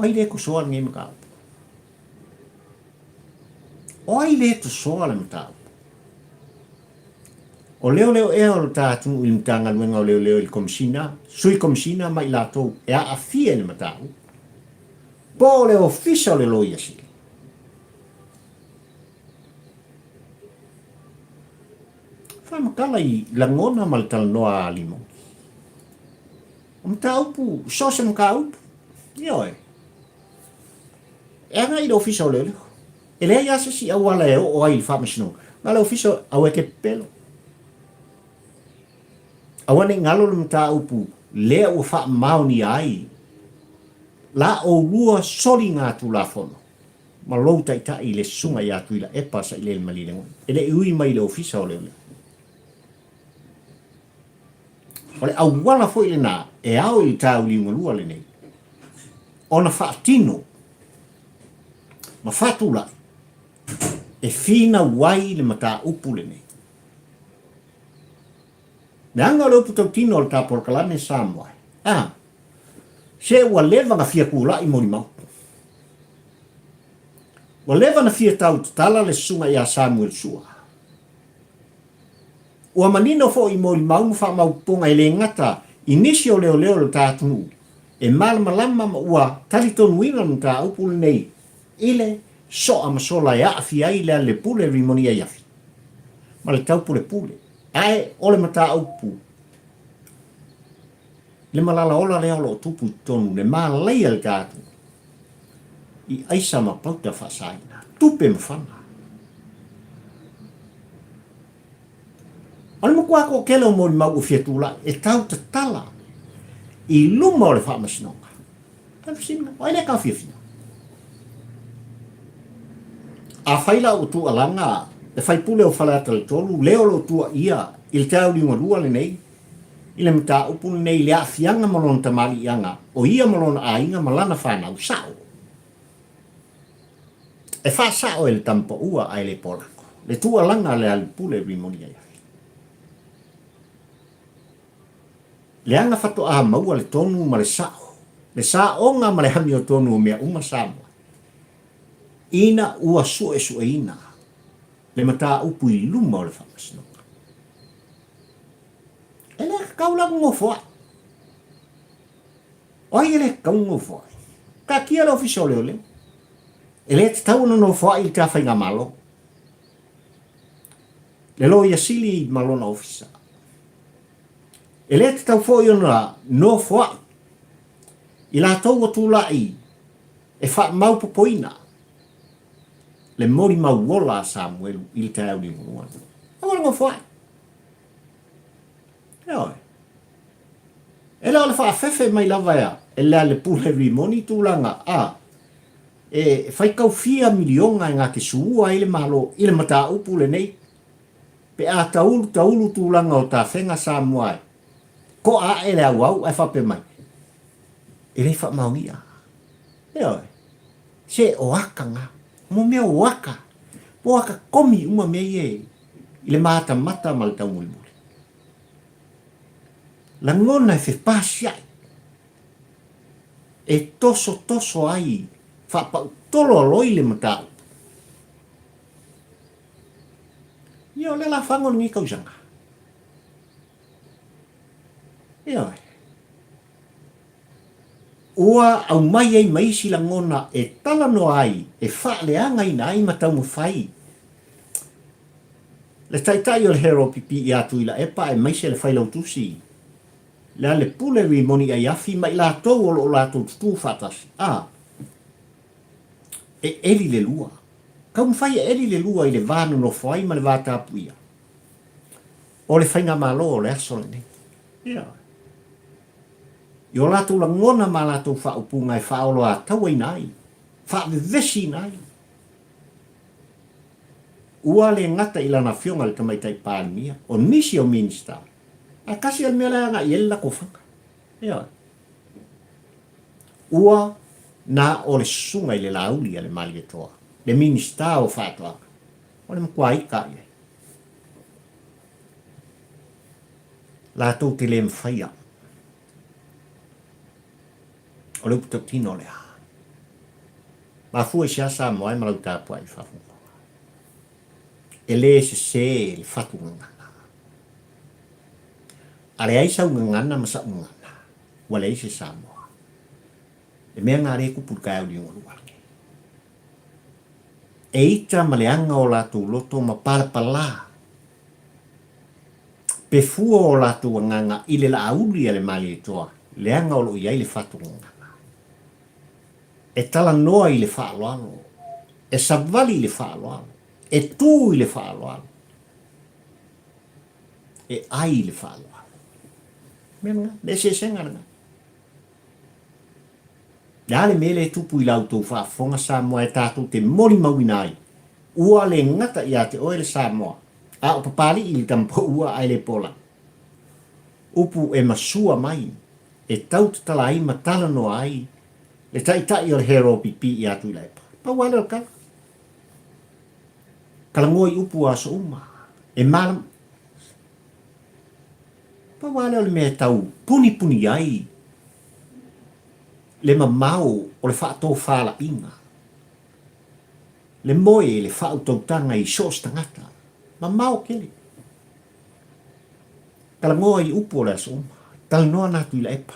Ai le kusoa ngai makau. Ai le tu soa le makau. O leo e o tātu i mtanga luenga o leo i komisina. Sui komisina mai lato e a fie le makau. Po le ofisa o le loia si. Whamakala i langona mal tal noa alimo. O mta upu, sose mka upu. Ioe. E anga i le ofisa o leo. E lea yasa si awala e o ai whamasino. Ma le ofisa au eke pelo. Awane ngalo le mta upu, lea ua wha maoni ai. La o lua soli ngā tu la fono. Ma lou tai i le sunga i atu i la epa sa i le malile ngon. E le ui mai le ofisa o leo. Ole au wala fo ile na e au i tau li ngolua le nei. Ona whaatino. Ma whatula. E fina wai le mata upu le nei. Ne anga le upu tau tino le tāporo kalane Samoa. Se ua lewa nga fia kula i mori mau. Ua lewa na fia tau tala le sunga i a Samuel sua. Ua manino fo i mori mau mwha mau ponga i le ngata inisio leo le tātunu. E malama ma ua talitonu ina ng tā upule nei. Ile so amasola e afi ai le pule rimoni ai afi. Ma le tau pule. Ai ole mata upu. Le malala ola le alo tupu tonu le malai al tātu. I aisa ma pauta whasaina. Tupe mwhanga. Ole mo kua ko kelo mo mau fiatula e tau te tala i luma o le whamasinonga. Tawhisina, o ele ka fiafina. A whaila o tu alanga, e whaipule o whalata le tolu, leo lo tua ia, il tau li ngarua le nei, i le mta upuni nei le a fianga malona tamali ianga, o ia malona a inga malana whanau sao. E wha sao e le tampa ua ai le polako, le tu alanga le alipule rimoni ai. Le anga fato a maua le tonu ma le sao. Le sao nga ma le hami o tonu o mea uma Samoa. Ina ua sue ina. Le mata upu i luma o le whamasinoka. E le kaulaku ngofo ai. Oi ele kau ngofo ai. Ka kia le ofisio leo leo. E le te tau no fo ai te awhainga malo. Le lo ia sili malona ofisa. E le te tau fo i ona no fo ai. I la tau o tūlai e wha mau popoina. Le mori mau wola Samuel i te au ni mua. E wala ngā whai. E oi. E la ole wha fefe mai lava ea. E lea le pule rimoni tūlanga. E whaikau fia milionga i ngā ke suua i le malo i le mata upu le nei. Pe a taulu tūlanga o ta whenga Samoa. Ko a e le au e whape mai. E le wha maungia. E oi. Se o aka ngā. Mo mea o aka. Po aka komi uma mea i le mata mata ma le tau muli muli. La ngona e whepasi ai. E toso ai. Whapau tolo aloi le matau. Ia o le la whangon ngi kausanga. Ia oi. Ua au mai ai mai si la ngona e tala no ai e wha le anga ina ai matau mu whai. Le taitai o le hero pipi i atu ila epa e mai se le whailau tusi. Le ale pule ri moni ai afi mai la tau o la tau tutu whatasi. E eri le lua. Kau mwhai e eri le lua i le vānu no whai ma le vātapu ia. O le whainga malo o le aso le nei. Ia. I o lātou la ngona ma lātou whaupunga e whaolo a taua i nai. Whaavevesi nai. Ua le ngata i lana fionga le tamaitai pālimia. O nisi o minista. A kasi al mea nga i ela ko whanga. Ia. Ua na o le sunga i le lauli a le mali e toa. Le minista o whātua. O le mkua i ka ia. Lātou te le mwhaia. O le uputa tino lea. Ma fua si asa moai malau tāpua i whafunga. E le se le whatu ngangana. A le aisa ngangana masa ngangana. Wa le se Samoa. E mea ngā re kupurkai au li ngoluake. E ita maleanga o lātou loto ma palapala. Pe fua o lātou nganga i le la auli a le mali e toa. Leanga o lo iai le whatu ngangana. E tala noa i le whaaloalo. E savali i le whaaloalo. E tū i le whaaloalo. E ai i le whaaloalo. Mea le se senga nga. Dale mele tupu i lautou whaafonga Samoa e tātou te mori mawinai. Ua le ngata i a te oe le Samoa. A o papali i le tampo ua ai le pola. Upu e masua mai. E tau te tala ai matala no ai. Le tai o le hero pipi i atu i laipa. Pa wale o kala. Kala ngoi upu a so uma. E malam. Pa wale o le mea tau. Puni ai. Le mamau o le whaato whala inga. Le moe le whautautanga i sos tangata. Mamau kele. Kala ngoi upu o le so uma. Tala noa natu i laipa.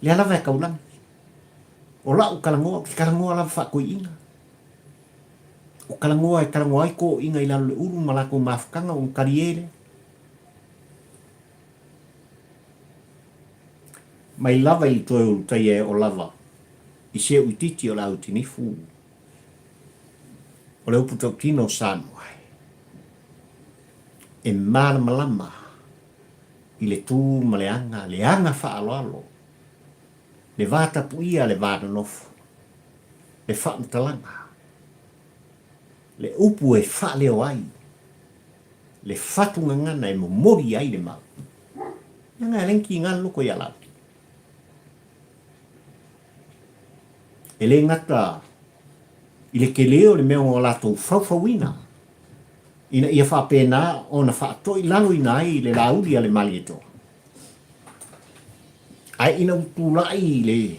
Le alawa e kaulangi. O lau kalangoa la whakoi inga. O kalangoa e kalangoa i ko inga i lalo le uru malako mafukanga o kariere. Mai lava i toi urutai e o lava. I se uititi o lau tinifu. O le upu tau tino Samoa. E mana malama. I le tū maleanga, leanga whaaloalo. Le vata puia le vata nofo. Le whaamtalanga. Le upu e wha leo ai. Le whatunga ngana e momori ai le mau. Nga lenki ngana loko i alau. E le ngata i le keleo le mea o lato whauwhauina. Ina ia whapena o na whaatoi lalo ina ai le lauri a le mali e toa. Ai ina utulai le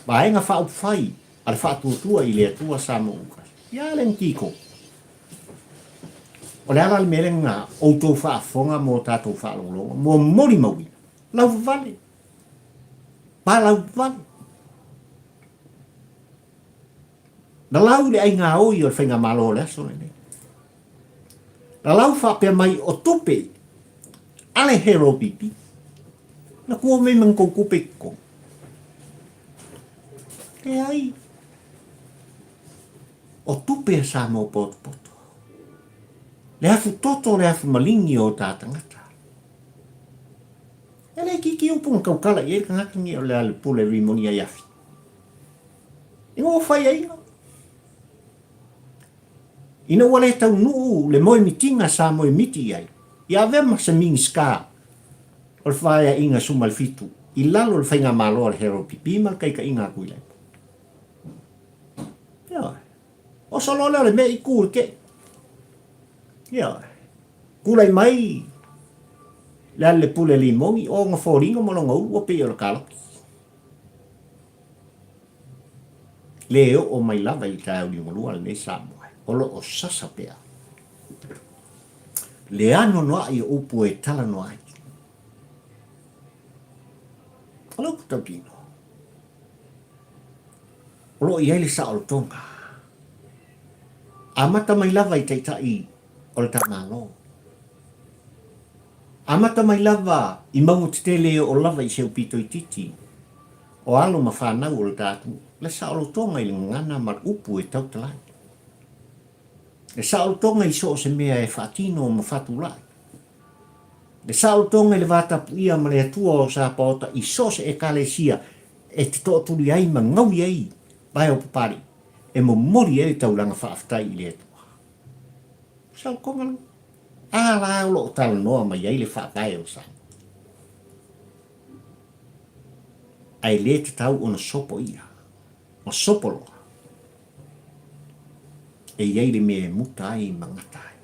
baenga whaupwhai ale whaatuatua i le atua Samoa. Ia len kiko. O le ala le merenga o tō whaafonga mō tātou whaalonga mō mori maui. Lau vale. Pa lau vale. Na lau le ai ngā oi o le whainga malo le aso le. Na lau whapea mai o tupe ale hero pipi. Na kua me mang kou kupe ko. E ai. O tupe a Samoa poto. Le hafu toto le hafu malingi o tātangata. E le kiki upung kaukala i e kangakangi o le ale pule rimonia yafi. I ngō whai ai ngā. Ina wale tau nuu le moe mitinga Samoa miti ai. I avema sa mingi ska. O le whaia inga sumal fitu. I lalo le whainga malo le hero pipi mal kai ka inga kuilai. Ia. O sa lole le mea i kūr ke. Ia. Kulai mai. Le pule limongi o ngā whoringa molonga ua pe o le kalaki. Leo o mai lava i tāu ni ngolua le nei Samoa. Olo o sasa pea. Le ano noa i upu e tala noa ai. Alo puta pino. Olo i ele sa o tonga. Amata mai lava i taitai o le tāngalo. Amata mai lava i maungu tele o lava i seu pito i titi. O alo ma whanau o le tātu. Le sa o tonga i le ngana mar upu e tau talai. Le sa o tonga i so se mea e whatino o ma whatu lai. Le sautonga le vata ia ma le atua o sa pota i sos e kalesia e te to tuli ai ma ngau ai vai o papari e mo mori e taulanga whaaftai i le atua. Sau konga lu. La lo tala noa ma iai le whaatai o sa. Ai le te tau ona sopo ia. O sopo loa. E iai le me muta ai ma ngata ai.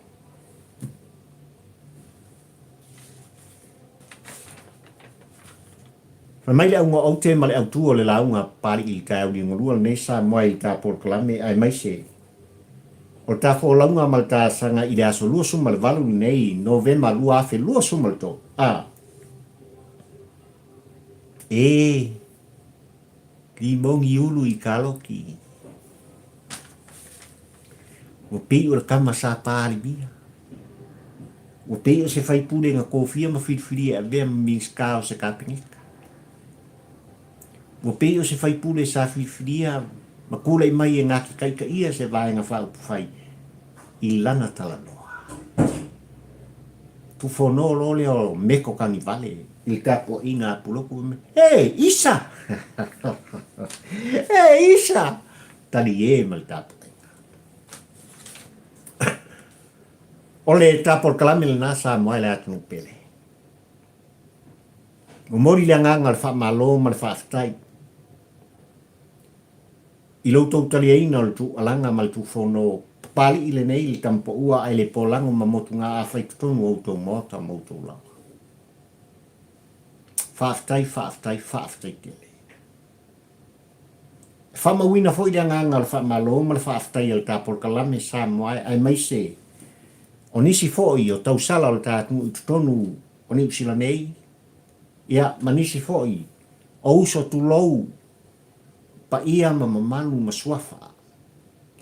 Mai le aunga au te ma le au tua le launga pari i kai au li ngurua nei sa moa i ta por kalame ai mai se. O ta fo launga ma ta sanga i le aso lua suma le valu nei novema lua afe lua suma le to. Ki mongi ulu i kaloki. O pi o le kama sa pari bia. O pi o se fai pule nga kofia ma filfili a vea minskao se kapingika. O pe o se fai pule sa filfilia ma kula i mai e ngaki kaika ia se vai nga whau fai i lana tala noa. Tu whono lole o meko kangi vale i kapo i ngā puloku me. Isa! Isa! Tali e mal tapo. Ole tapo kalame le nasa moa le atu pele. O mori le nganga le wha malo ma le wha aftai. I loutou tali eina o le tu alanga ma le tu whono pali i le nei le tampo ua ai le polango ma motu ngā awhai tutonu au tau mota ma tau lau. Whaaftai tele. Whamawina fo i le nganga le whamalo ma le whaaftai al tāpol kalame sa moai ai mai se. O nisi fo i o tau sala o le tātunu i tutonu o ni usila nei. Ia, ma nisi fo i o uso tu lou pa ia ma mamanu ma suafa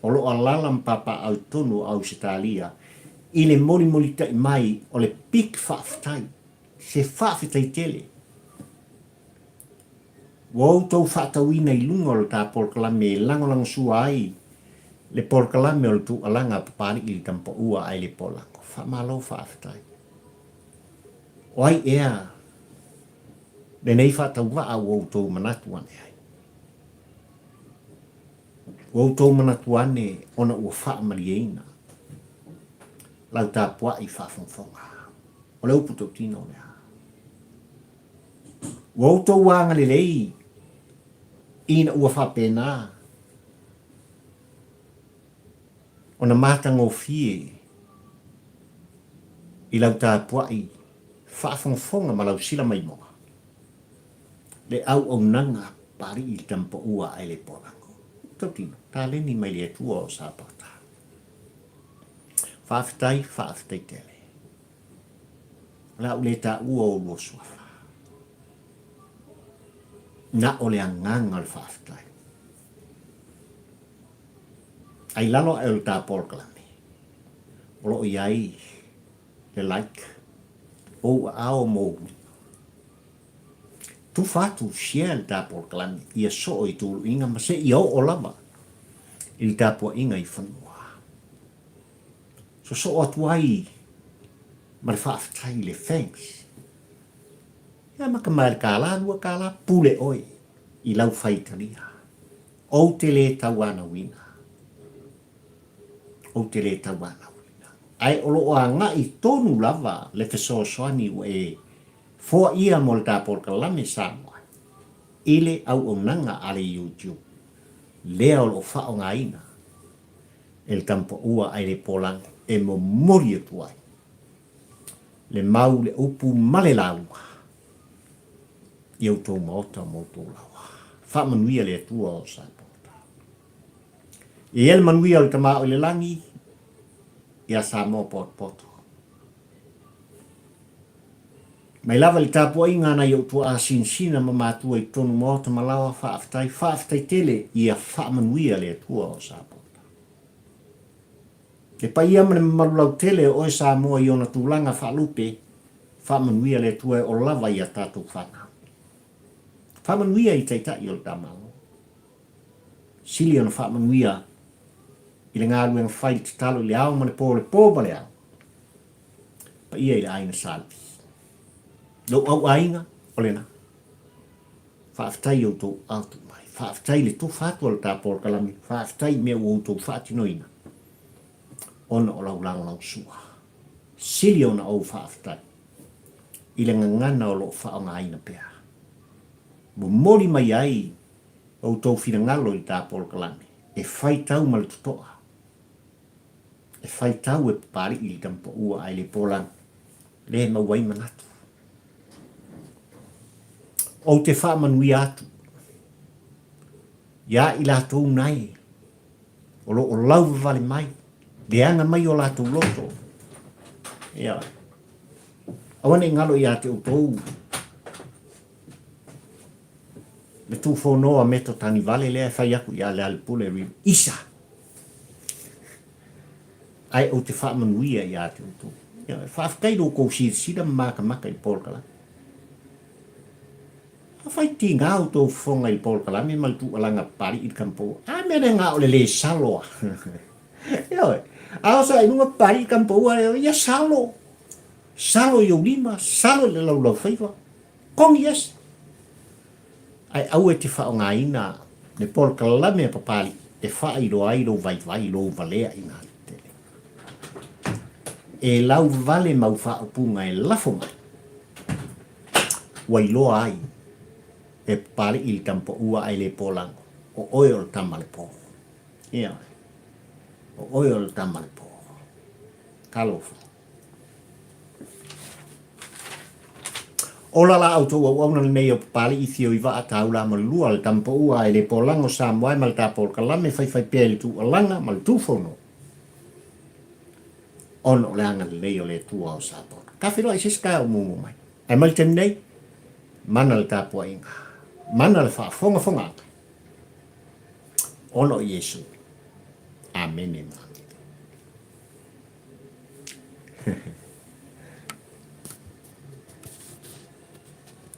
o lo alalam papa au tonu au sitalia i le moli tai mai o le pik whaaftai se whaafetai tele wau tau whaatawina i lunga o le tā porkalame langolango sua ai le porkalame o le tu alanga papari i le tampo ua ai le polango whaamalo whaafetai o ai ea le nei whaatawaa wau tau manatu ane ai wau tau manatu ane ona ua whaamariena lau tā pua i whaafonfonga o le upu tau tino lea wau tau wanga le lei ina ua whapena ona mātango fie i lau tā pua i whaafonfonga ma lau sila mai moa le au nanga pari i tampo ua ai le polango. Totino, tā leni mai le tua o sāpata. Whaafetai tele. Lau le tā ua o lua suafa. Na o le anganga le whaafetai. Ai lalo e o tā porkalame. Olo iai le like. O ao mou. Tu fatu siel tapo kalani ia so i tu inga ma se ia o lava i tapo inga i whanua so atu ai ma le whaafetai le thanks ia maka mai kala lua kala pule oi i lau whaitalia o te le tawana wina ai olo o anga i tonu lava le fesoasoani o e fo ia mo le tāpol kalame Samoa. Ile au o nanga ale YouTube. Lea o lo whao ngā ina. El tampo ua ai le polang e mo mori e tuai. Le mau le upu male laua. Iau tō maota mo tō laua. Wha manuia le tua o Samoa. E el manuia le tamao le langi. Ia Samoa poto. Mai lava le tāpua inga na iau tua a sinsina ma mātua i tonu mōta malawa whaafetai tele ia whaamanuia le tua o Sāpota. Ke pai ia mane malulau tele o e Samoa i ona tūlanga whaalupe whaamanuia le tua o lava ia tātou whana. Whaamanuia i teitai o le tamau. Sili ona whaamanuia i le ngāruenga whai te talo le au mane pō le pōba le au. Pa ia i le aina salpi. lo au ainga ole na whaaftai o tō atu mai whaaftai le tō whātua le tāpōra kalami whaaftai mea o tō whaatinoina ona o lau lau sua sili ona au whaaftai i le ngangana o lo whaonga aina pēa mo mori mai ai o tō whina ngalo i tāpōra kalami e whai tau ma le tutoa e whai tau e pari i tampo ua ai le pōlang le mawai manatu o te whaamanui atu ia i lātou nai o lo o lau vale mai le anga mai o lātou loto ia awane ngalo ia te utou le tu whonoa meto tani vale lea whai aku ia le alipule riu isa ai o te whaamanuia ia te utou ia whaafkairo kou sira maka i polkala fai ti ngā o tō whonga i polkala me mal tu alanga pari i kampo a mene ngā ole le saloa ia a sa i nunga pari i kampo ia salo i o lima salo le lau whaiva kong yes ai au e te whaonga ina le polkala me papali e whairo airo vai lo valea ina e lau vale mau whaapunga e lafo mai wailoa ai e pari i tampo ua ai le polango o oil tamale po ia o oil tamale po kalofa ola la auto o una nei o pali i fio i va ata ula ma lua le tampo ua ai le polango sa mai mal tapo kalame fai pele tu alanga mal tu fono ono le anga le o le tua o sa po ka filo ai siska o mumu mai ai mal tem nei mana le tapo inga mana le fonga ono Yesu amen.